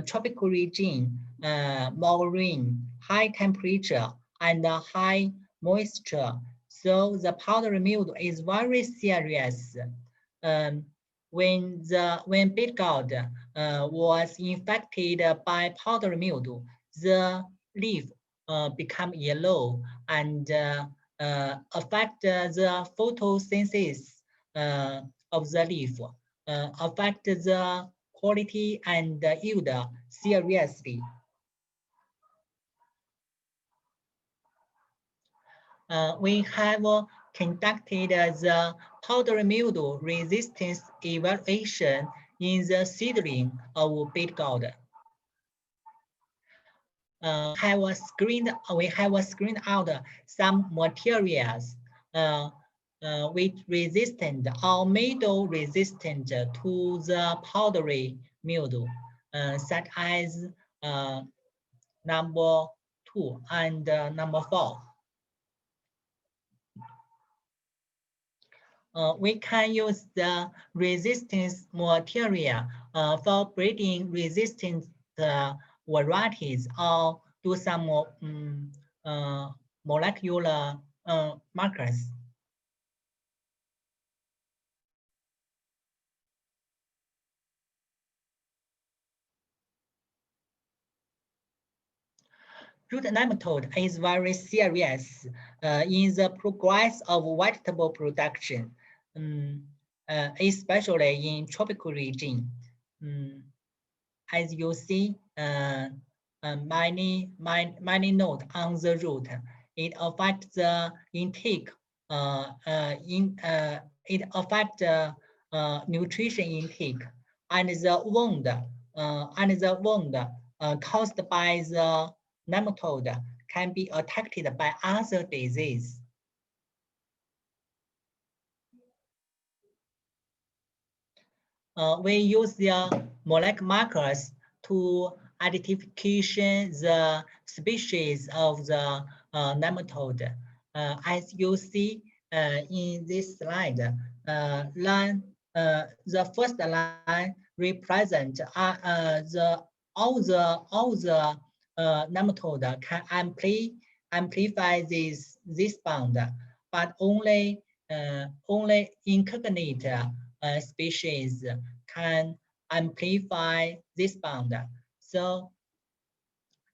tropical region, more rain, high temperature, and high moisture. So the powdery mildew is very serious. When beet gourd was infected by powdery mildew, the leaf become yellow and affect the photosynthesis of the leaf, affect the quality and yield seriously. We have conducted the powdery mildew resistance evaluation in the seedling of beet gourd. We have screened out some materials which resistant or middle resistant to the powdery mildew, such as number 2 and number 4. we can use the resistance material for breeding resistant varieties or do some molecular markers. Root nematode is very serious in the progress of vegetable production, especially in tropical region. As you see, many nodes on the root. It affects the intake. It affects the nutrition intake and the wound. Caused by the nematode can be attacked by other disease. We use the molecular markers to identification the species of the nematode. As you see in this slide, the first line represent all the nematode can amplify this bond, but only incognate species can amplify this bond. So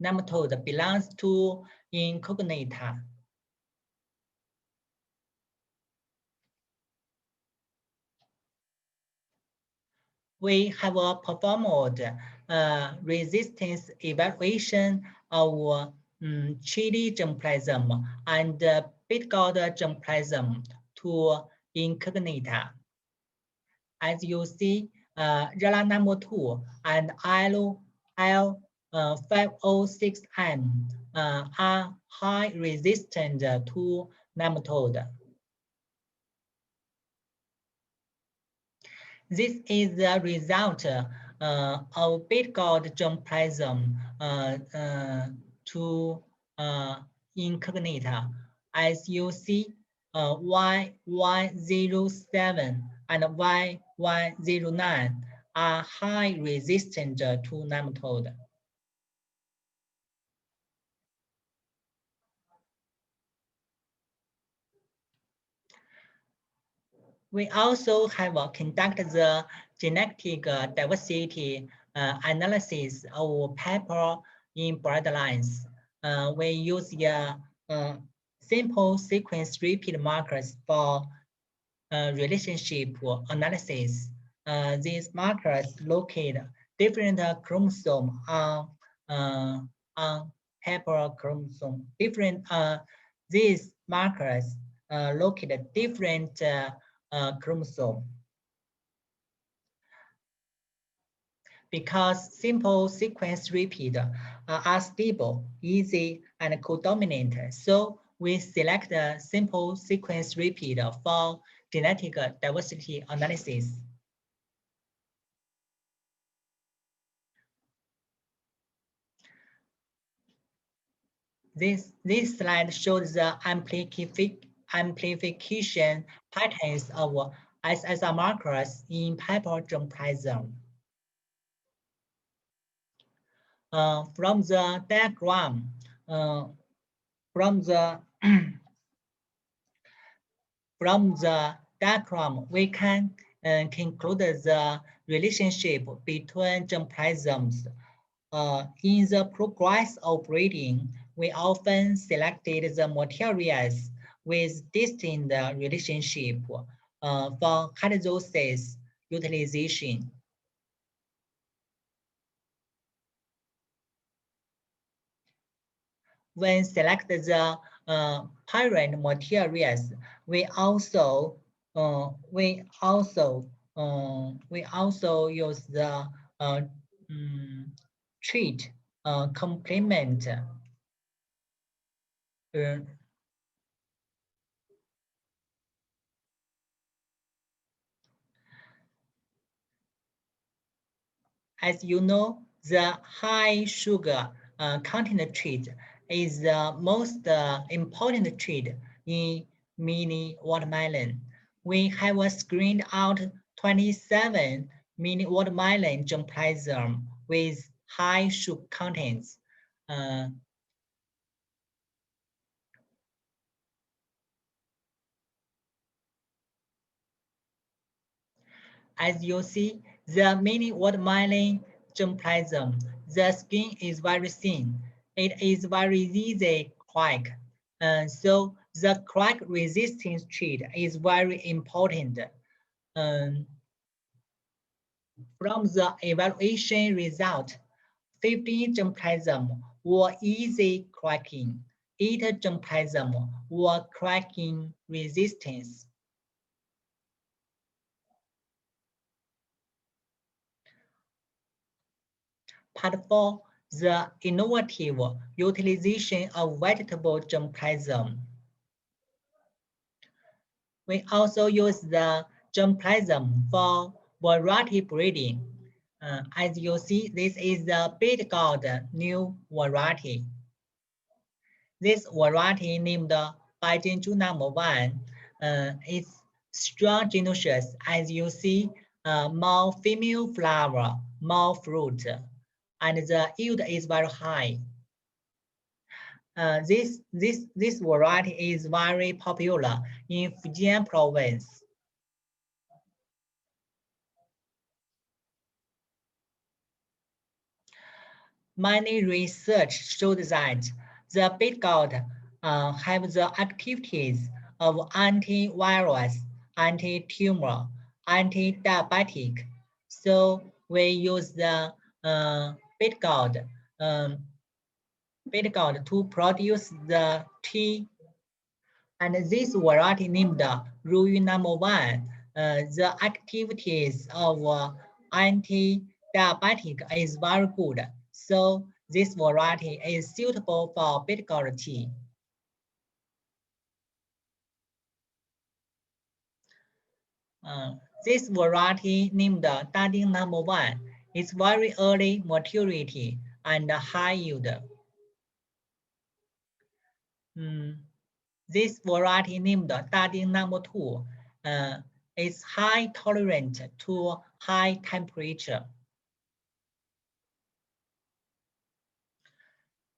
nematode belongs to incognita. We have performed resistance evaluation of chili germplasm and beet gourd germplasm to incognita. As you see, Rela number 2 and L506M are high resistant to nematode. This is the result of beet gourd germplasm to incognita. As you see, Y107 and Y109 are high resistant to nematode. We also have conducted the genetic diversity analysis of pepper in breadlines. We use simple sequence repeat markers for relationship analysis. These markers locate different chromosomes on pepper chromosome. These markers locate different chromosome. Because simple sequence repeat are stable, easy, and codominant, so we select the simple sequence repeat for genetic diversity analysis. This slide shows the amplification patterns of SSR markers in pepper germplasm. From the diagram, we can conclude the relationship between germplasms. In the progress of breeding, we often selected the materials with distinct relationship for hydrolysis utilization. When select the parent materials, we also use the trait complement. As you know, the high sugar content trait is the most important trait in mini watermelon. we have screened out 27 mini watermelon germplasm with high sugar contents. As you see, the mini watermelon germplasm, the skin is very thin. It is very easy crack. So the crack resistance trait is very important. From the evaluation result, 15 germplasm were easy cracking, 8 germplasm were cracking resistance. Part 4, the innovative utilization of vegetable germplasm. We also use the germplasm for variety breeding. As you see, this is the beet gourd new variety. This variety named Baijinju #1 is strong genoecious. As you see, more female flower, more fruit, and the yield is very high. This variety is very popular in Fujian province. Many research showed that the beet gourd have the activities of antivirus, anti-tumor, anti-diabetic. So we use the beet gourd to produce the tea. And this variety named Ruyu #1, the activities of anti-diabetic is very good. So this variety is suitable for beet gourd tea. This variety named Dading #1 is very early maturity and high yield. This variety named Dading #2 is high tolerant to high temperature.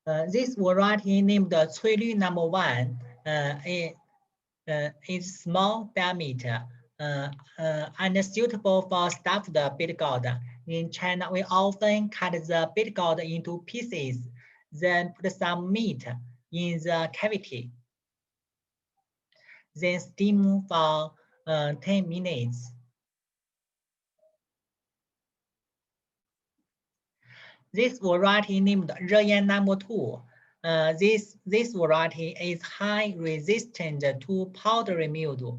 This variety named Cuilü #1 is small diameter and suitable for stuffed beet gourd. In China, we often cut the beet gourd into pieces, then put some meat in the cavity, then steam for 10 minutes. This variety named Reyan #2. This variety is high resistant to powdery mildew.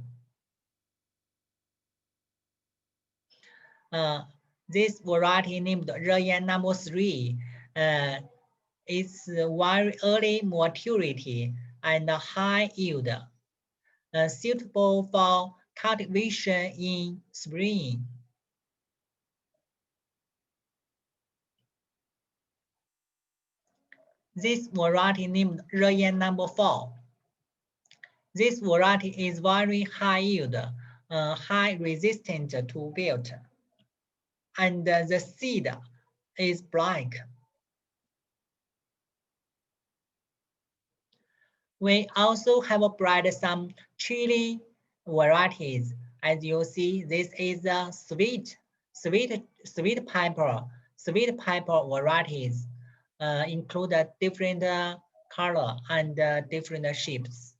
This variety named Reyan #3 is very early maturity and high yield, suitable for cultivation in spring. This variety named Reyan #4. This variety is very high yield, high resistant to wilt, and the seed is black. We also have bred some chili varieties. As you see, this is a sweet pepper varieties. Include a different color and different shapes.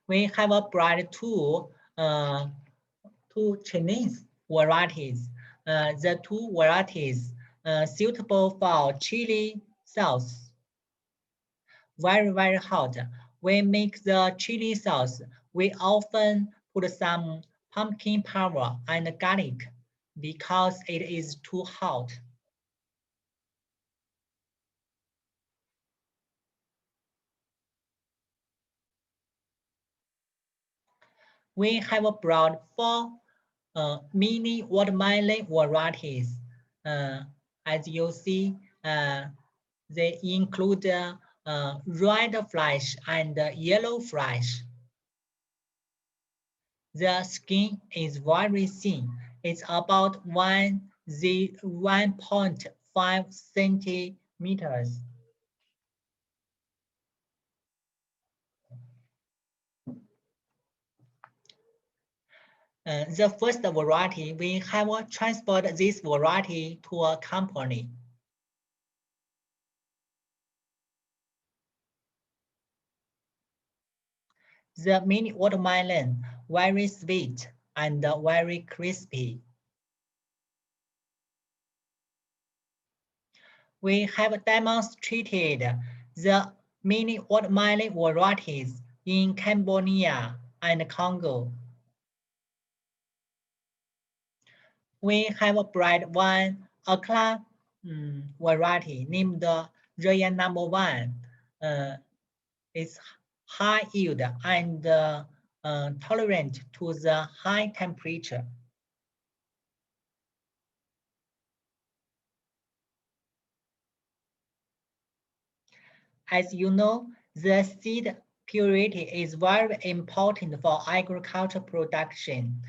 We have bred two Chinese varieties. The two varieties suitable for chili sauce. Very hot. We make the chili sauce. We often put some pumpkin powder and garlic because it is too hot. We have brought 4 mini watermelon varieties. As you see, they include red flesh and yellow flesh. The skin is very thin. It's about 1.5 centimeters. The first variety, we have transferred this variety to a company. The mini watermelon, very sweet and very crispy. We have demonstrated the mini watermelon varieties in Cambodia and Congo. We have bred one Akla variety named Royal Number 1. It's high yield and tolerant to the high temperature. As you know, the seed purity is very important for agriculture production.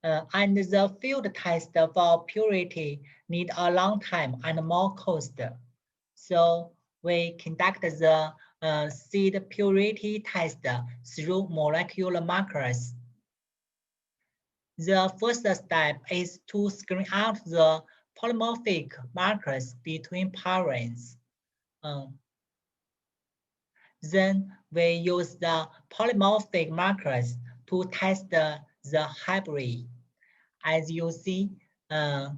And the field test for purity need a long time and more cost. So we conduct the seed purity test through molecular markers. The first step is to screen out the polymorphic markers between parents. Then we use the polymorphic markers to test the hybrid. As you see, the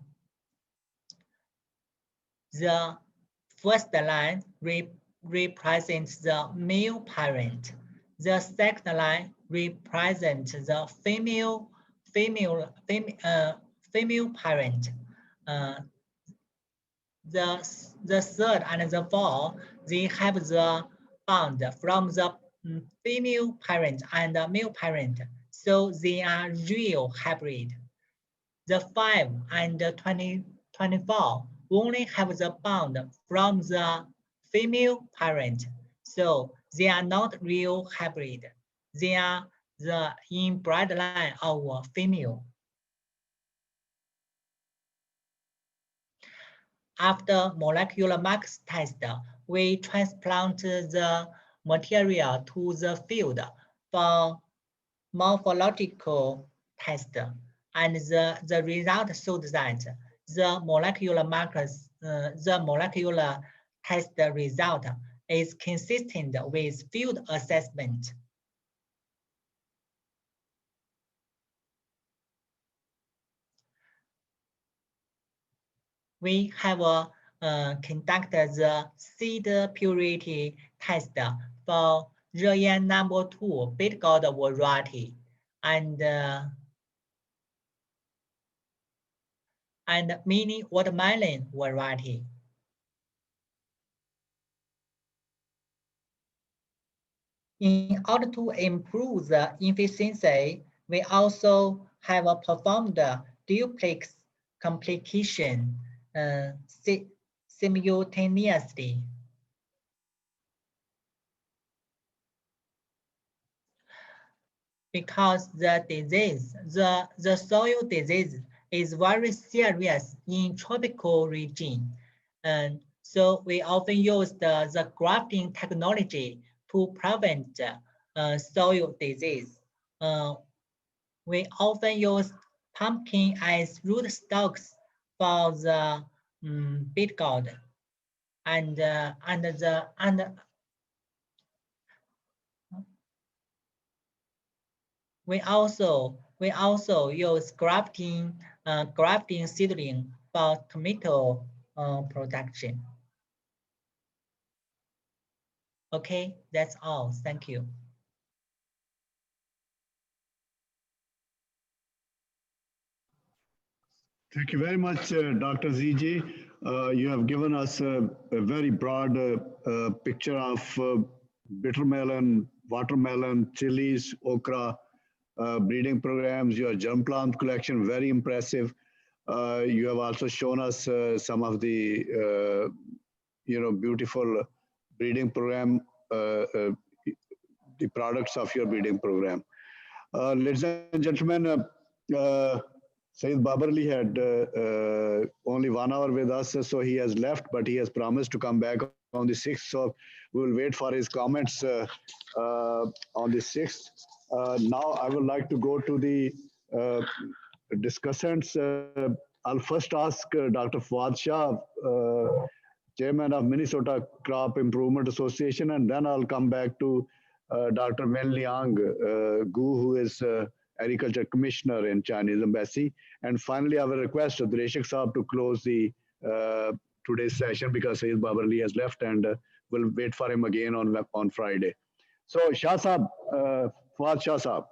first line represents the male parent. The second line represents the female parent. The third and the fourth, they have the bond from the female parent and the male parent, so they are real hybrid. The 5 and the 24 only have the bond from the female parent, so they are not real hybrid. They are the inbred line of female. After molecular markers test, we transplant the material to the field for morphological test, and the result showed that the molecular markers, the molecular test result is consistent with field assessment. We have conducted the seed purity test for Royal Number 2 big gold variety and mini watermelon variety. In order to improve the efficiency, we also have performed duplex complication simultaneously. Because the disease, the soil disease is very serious in tropical region. And so we often use the grafting technology to prevent soil disease. We often use pumpkin as rootstocks for the beet gourd, and we also use grafting seedling for tomato production. Okay, that's all. Thank you. Thank you very much, Dr. ZG. You have given us a very broad picture of bitter melon, watermelon, chilies, okra, breeding programs, your germplasm collection, very impressive. You have also shown us some of the beautiful breeding program, the products of your breeding program. Ladies and gentlemen, Saeed Babarli had only 1 hour with us, so he has left, but he has promised to come back on the 6th. So we will wait for his comments on the 6th. Now I would like to go to the discussants. I'll first ask Dr. Fuad Shah, Chairman of Minnesota Crop Improvement Association, and then I'll come back to Dr. Wen Liang Gu, who is Agriculture Commissioner in Chinese Embassy. And finally, I will request Dureshik Saab to close the today's session because Saeed Babarli has left, and we'll wait for him again on Friday. So Shah Saab, Fuad Shah Saab.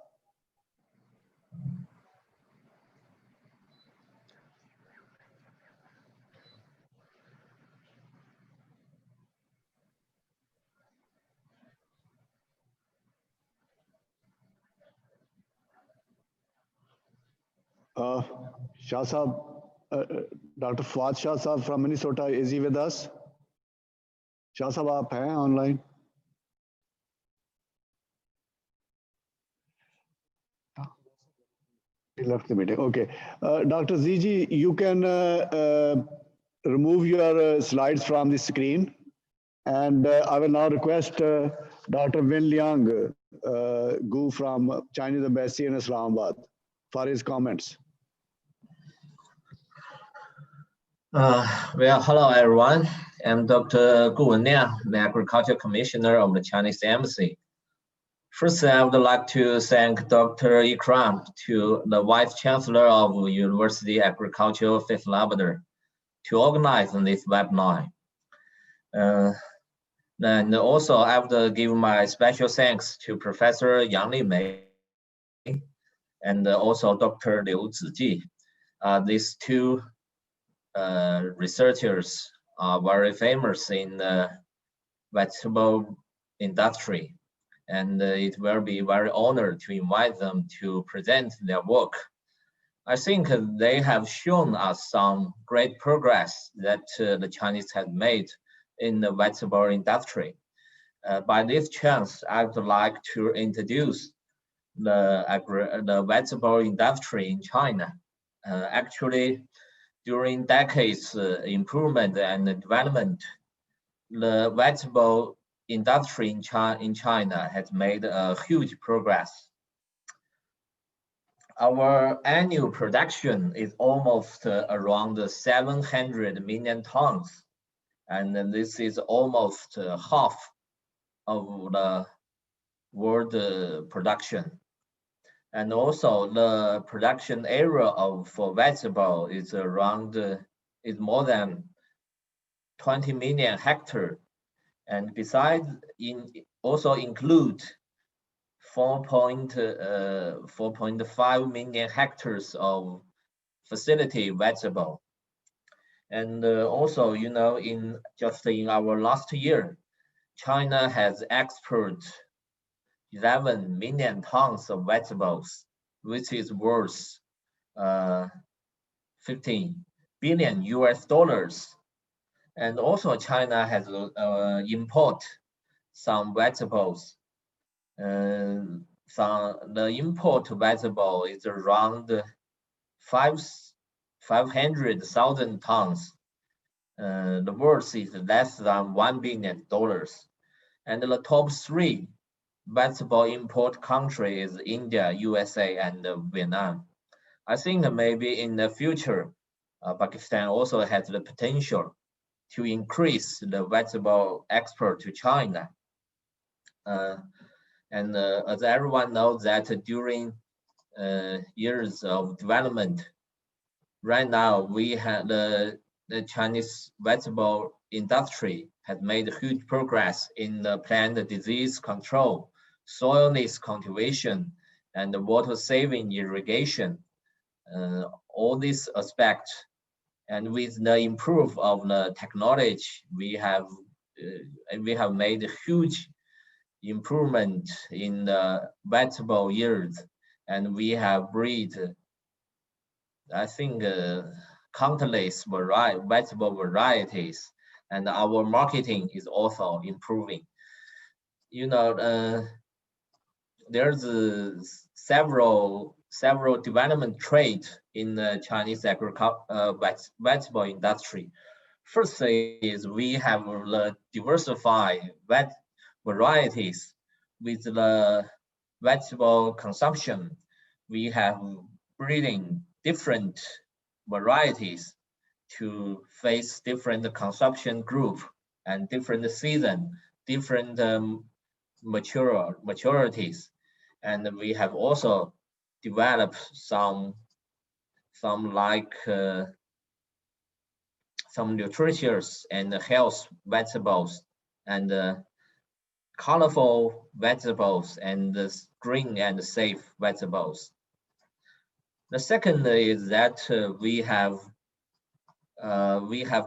Shah Saab, Dr. Fuad Shah Saab from Minnesota, is he with us? Shah Saab, aap hain online? He left the meeting. Okay. Dr. Ziji, you can remove your slides from the screen. And I will now request Dr. Wen Liang Gu from Chinese Embassy in Islamabad for his comments. Well, hello everyone. I'm Dr. Gu Wenliang, the Agriculture Commissioner of the Chinese Embassy. First, I would like to thank Dr. Ikram, the Vice Chancellor of University Agriculture of Islamabad, to organize this webinar. And also, I would give my special thanks to Professor Yang Limei and also Dr. Liu Ziji. These two researchers are very famous in the vegetable industry, and it will be very honored to invite them to present their work. I think they have shown us some great progress that the Chinese have made in the vegetable industry. By this chance, I would like to introduce the vegetable industry in China. Actually, during decades improvement and development, the vegetable industry in China has made a huge progress. Our annual production is almost around 700 million tons. And this is almost half of the world production. And also the production area for vegetable is more than 20 million hectares. And besides, also include 4.5 million hectares of facility vegetable. And also, you know, in our last year, China has exported 11 million tons of vegetables, which is worth $15 billion. And also China has import some vegetables. The import vegetable is around 500,000 tons. The worth is less than $1 billion. And the top 3 vegetable import country is India, USA, and Vietnam. I think maybe in the future, Pakistan also has the potential to increase the vegetable export to China. And as everyone knows that during years of development, right now we have the Chinese vegetable industry has made huge progress in the plant disease control, soilless cultivation, and water saving irrigation. All these aspects, and with the improve of the technology, we have made a huge improvement in the vegetable yield, and we have breed, I think, countless vegetable varieties. and our marketing is also improving. You know, there's several development traits in the Chinese vegetable industry. First is we have the diversified varieties with the vegetable consumption. We have breeding different varieties to face different consumption group and different season, different maturities. And we have also developed some nutritious and health vegetables and colorful vegetables and green and safe vegetables. The second is that we have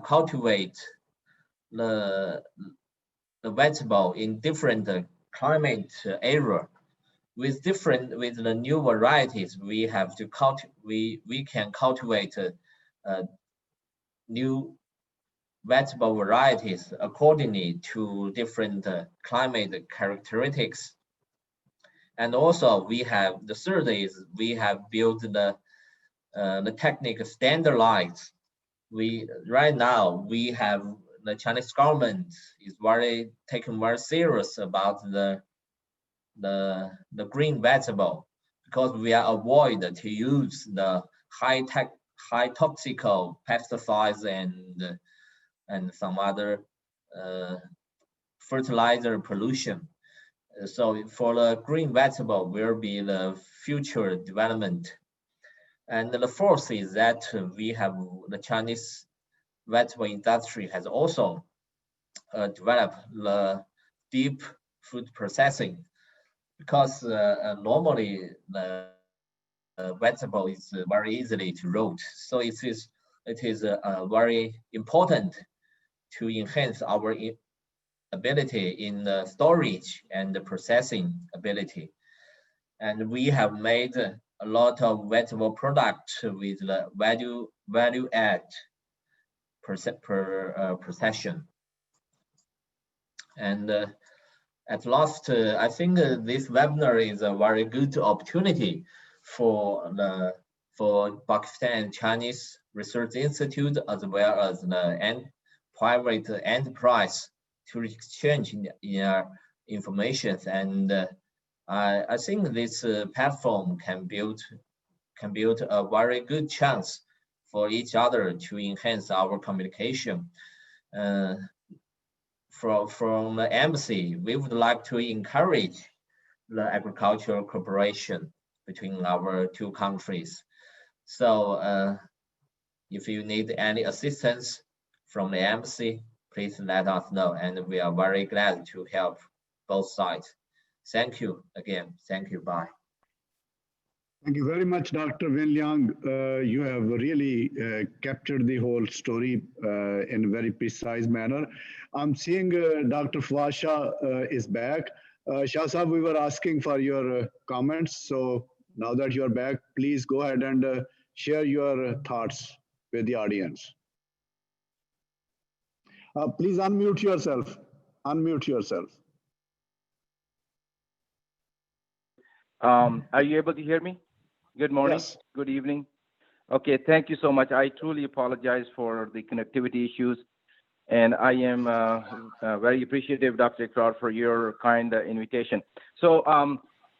cultivated the vegetable in different climate area. With the new varieties, we have to we can cultivate new vegetable varieties accordingly to different climate characteristics. And also we have the third is we have built the technique standardized. Right now we have the Chinese government is taken very serious about the green vegetable, because we are avoid to use the high toxical pesticides and some other fertilizer pollution. So for the green vegetable will be the future development. And the fourth is that we have the Chinese vegetable industry has also developed the deep food processing, because normally the vegetable is very easily to roast. So it is very important to enhance our ability in the storage and the processing ability. And we have made a lot of vegetable products with the value add procession. And at last, I think this webinar is a very good opportunity for Pakistan and Chinese Research Institute, as well as the private enterprise, to exchange information. And I think this platform can build a very good chance for each other to enhance our communication. From the embassy, we would like to encourage the agricultural cooperation between our two countries. So if you need any assistance from the embassy, please let us know, and we are very glad to help both sides. Thank you again. Thank you. Bye. Thank you very much, Dr. Win Liang. You have really captured the whole story in a very precise manner. I'm seeing Dr. Fawaz Shah is back. Shah Sahab, we were asking for your comments. So now that you're back, please go ahead and share your thoughts with the audience. Please unmute yourself. Unmute yourself. Are you able to hear me? Good morning. Yes. Good evening. Okay, thank you so much. I truly apologize for the connectivity issues. And I am very appreciative, Dr. Ikrar, for your kind invitation. So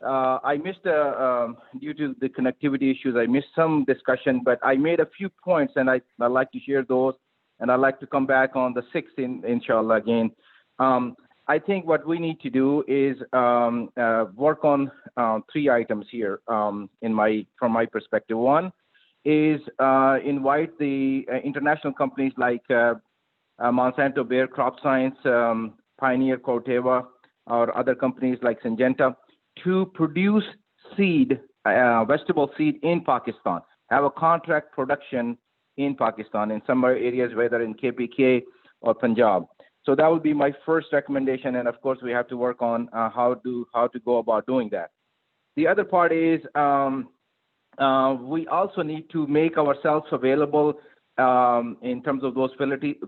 I missed, due to the connectivity issues, I missed some discussion, but I made a few points, and I'd like to share those. And I'd like to come back on the 6th, inshallah, again. I think what we need to do is work on 3 items here from my perspective. One is invite the international companies like Monsanto, Bayer Crop Science, Pioneer, Corteva, or other companies like Syngenta to produce seed, vegetable seed in Pakistan, have a contract production in Pakistan in some areas, whether in KPK or Punjab. So that would be my first recommendation. And of course, we have to work on how to go about doing that. The other part is we also need to make ourselves available in terms of those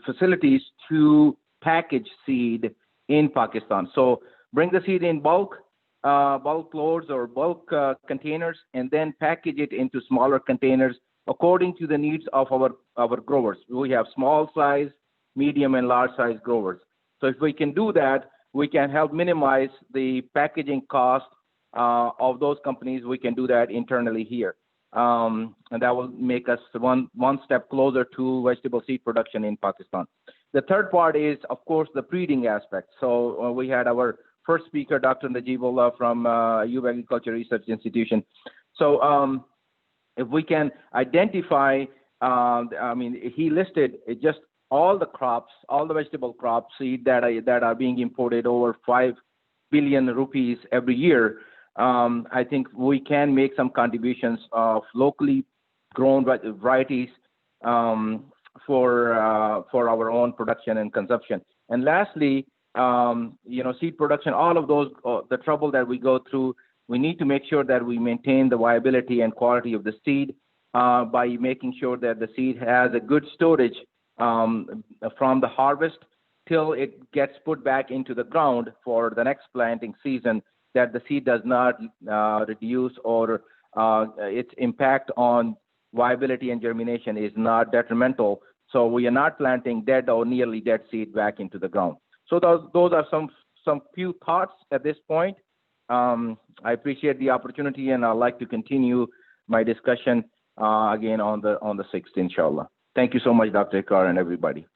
facilities to package seed in Pakistan. So bring the seed in bulk loads or bulk containers, and then package it into smaller containers according to the needs of our growers. We have small size, medium, and large size growers. So if we can do that, we can help minimize the packaging cost of those companies. We can do that internally here. And that will make us one step closer to vegetable seed production in Pakistan. The third part is, of course, the breeding aspect. So we had our first speaker, Dr. Najibullah from Ayub Agriculture Research Institution. So if we can identify, he listed just all the crops, all the vegetable crop seed that are being imported, over 5 billion rupees every year. I think we can make some contributions of locally grown varieties for our own production and consumption. And lastly, seed production, all of those, the trouble that we go through, we need to make sure that we maintain the viability and quality of the seed by making sure that the seed has a good storage from the harvest till it gets put back into the ground for the next planting season, that the seed does not reduce, or its impact on viability and germination is not detrimental. So we are not planting dead or nearly dead seed back into the ground. So those are some few thoughts at this point. I appreciate the opportunity, and I'd like to continue my discussion again on the 6th, inshallah. Thank you so much, Dr. Ikrar, and everybody.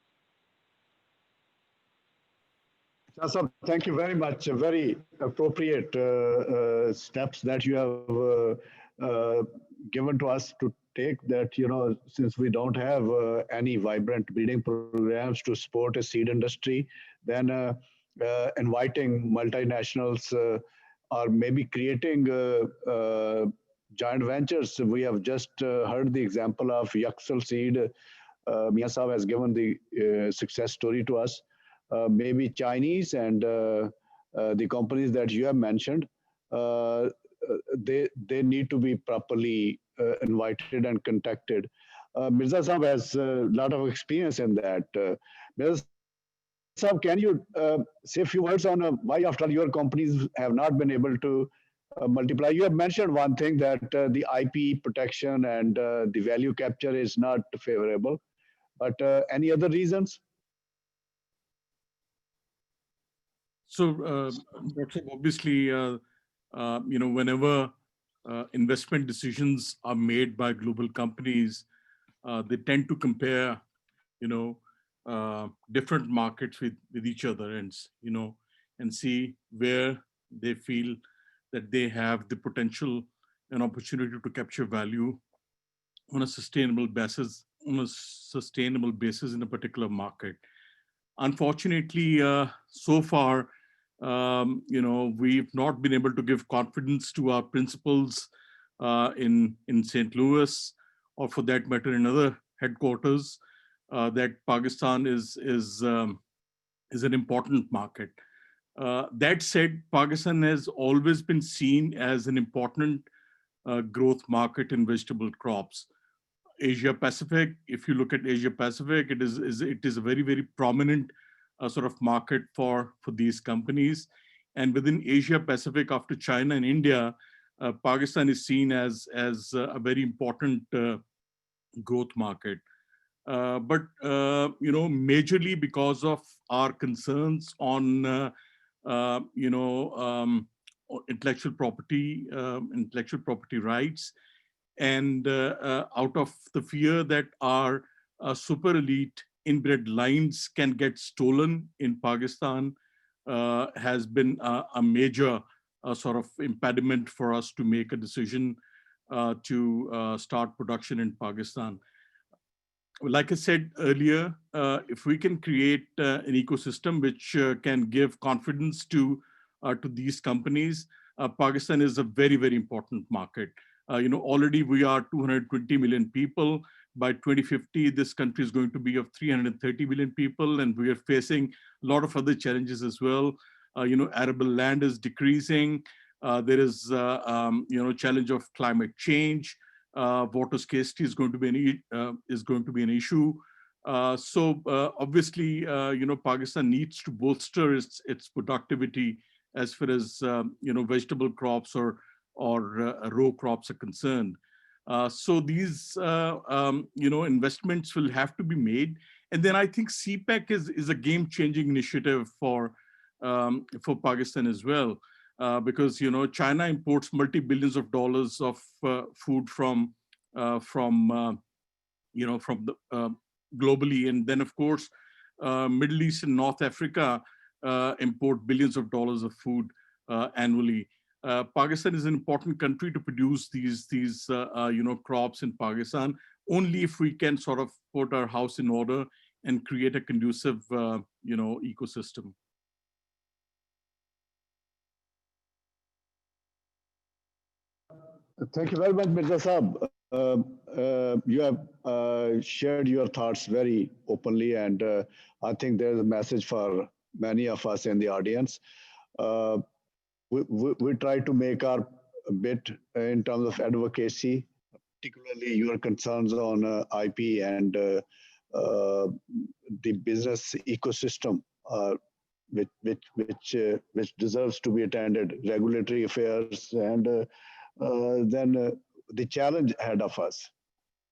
Sir, thank you very much. Very appropriate steps that you have given to us to take, that, since we don't have any vibrant breeding programs to support a seed industry, then inviting multinationals or maybe creating joint ventures. We have just heard the example of Yaksel Seed. Mia Saab has given the success story to us. Maybe Chinese and the companies that you have mentioned, they need to be properly invited and contacted. Mirza Saab has a lot of experience in that. Mirza Saab, can you say a few words on why, after all, your companies have not been able to multiply? You have mentioned one thing, that the IP protection and the value capture is not favorable, but any other reasons? So, obviously, whenever investment decisions are made by global companies, they tend to compare, different markets with each other, and see where they feel that they have the potential and opportunity to capture value on a sustainable basis in a particular market. Unfortunately, so far, we've not been able to give confidence to our principals in St. Louis, or for that matter in other headquarters, that Pakistan is an important market. That said, Pakistan has always been seen as an important growth market in vegetable crops. Asia Pacific, if you look at Asia Pacific, it is a very, very prominent sort of market for these companies. And within Asia Pacific, after China and India, Pakistan is seen as a very important growth market. But majorly because of our concerns on intellectual property rights, and out of the fear that our super elite inbred lines can get stolen in Pakistan, has been a major sort of impediment for us to make a decision to start production in Pakistan. Like I said earlier, if we can create an ecosystem which can give confidence to these companies, Pakistan is a very, very important market. Already we are 220 million people. By 2050, this country is going to be of 330 million people, and we are facing a lot of other challenges as well. Arable land is decreasing. There is, challenge of climate change. water scarcity is going to be an issue. Obviously, Pakistan needs to bolster its productivity as far as vegetable crops or row crops are concerned. So these investments will have to be made, and then I think CPEC is a game-changing initiative for Pakistan as well, because China imports multi-billions of dollars of food from the globally, and then of course Middle East and North Africa import billions of dollars of food annually. Pakistan is an important country to produce these crops in Pakistan, only if we can sort of put our house in order and create a conducive ecosystem. Thank you very much, Mirza Saab. You have shared your thoughts very openly, and I think there's a message for many of us in the audience. We try to make our bit in terms of advocacy, particularly your concerns on IP and the business ecosystem, which deserves to be attended, regulatory affairs, and then the challenge ahead of us,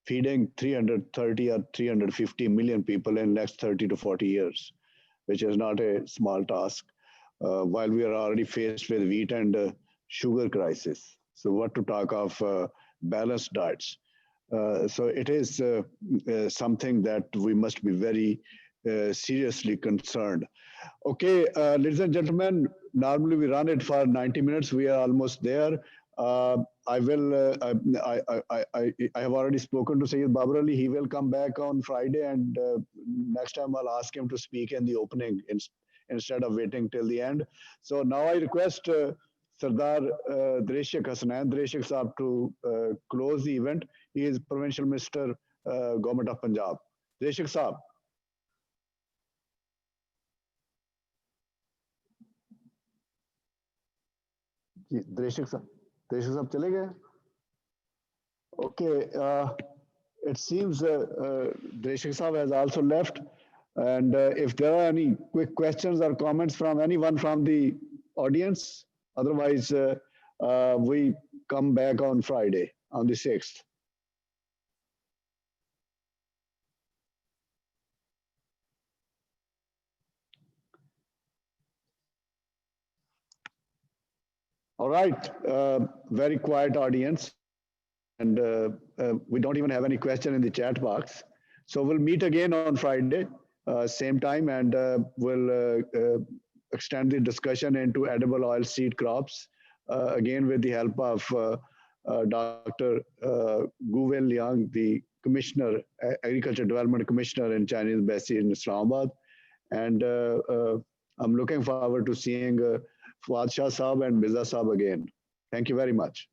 feeding 330 or 350 million people in the next 30 to 40 years, which is not a small task, while we are already faced with wheat and sugar crisis. So what to talk of balanced diets. So it is something that we must be very seriously concerned. Okay, ladies and gentlemen, normally we run it for 90 minutes. We are almost there. I have already spoken to Sayyid Babar Ali. He will come back on Friday, and next time I'll ask him to speak in the opening instead of waiting till the end. So now I request Sardar Dreshik Hasnain Dreshik Saab to close the event. He is Provincial Minister, Government of Punjab. Dreshik Saab. Dreshik Saab. Dreshik Saab chale gaye? Okay, it seems Dreshik Saab has also left. And if there are any quick questions or comments from anyone from the audience, otherwise we come back on Friday, on the 6th. All right, very quiet audience. And we don't even have any question in the chat box. So we'll meet again on Friday, same time, and we'll extend the discussion into edible oil seed crops, again with the help of Dr. Guwen Liang, the Commissioner, Agriculture Development Commissioner in Chinese Embassy in Islamabad. And I'm looking forward to seeing Fuad Shah Saab and Mirza Saab again. Thank you very much.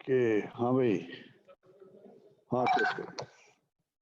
Okay, हाँ भाई, हाँ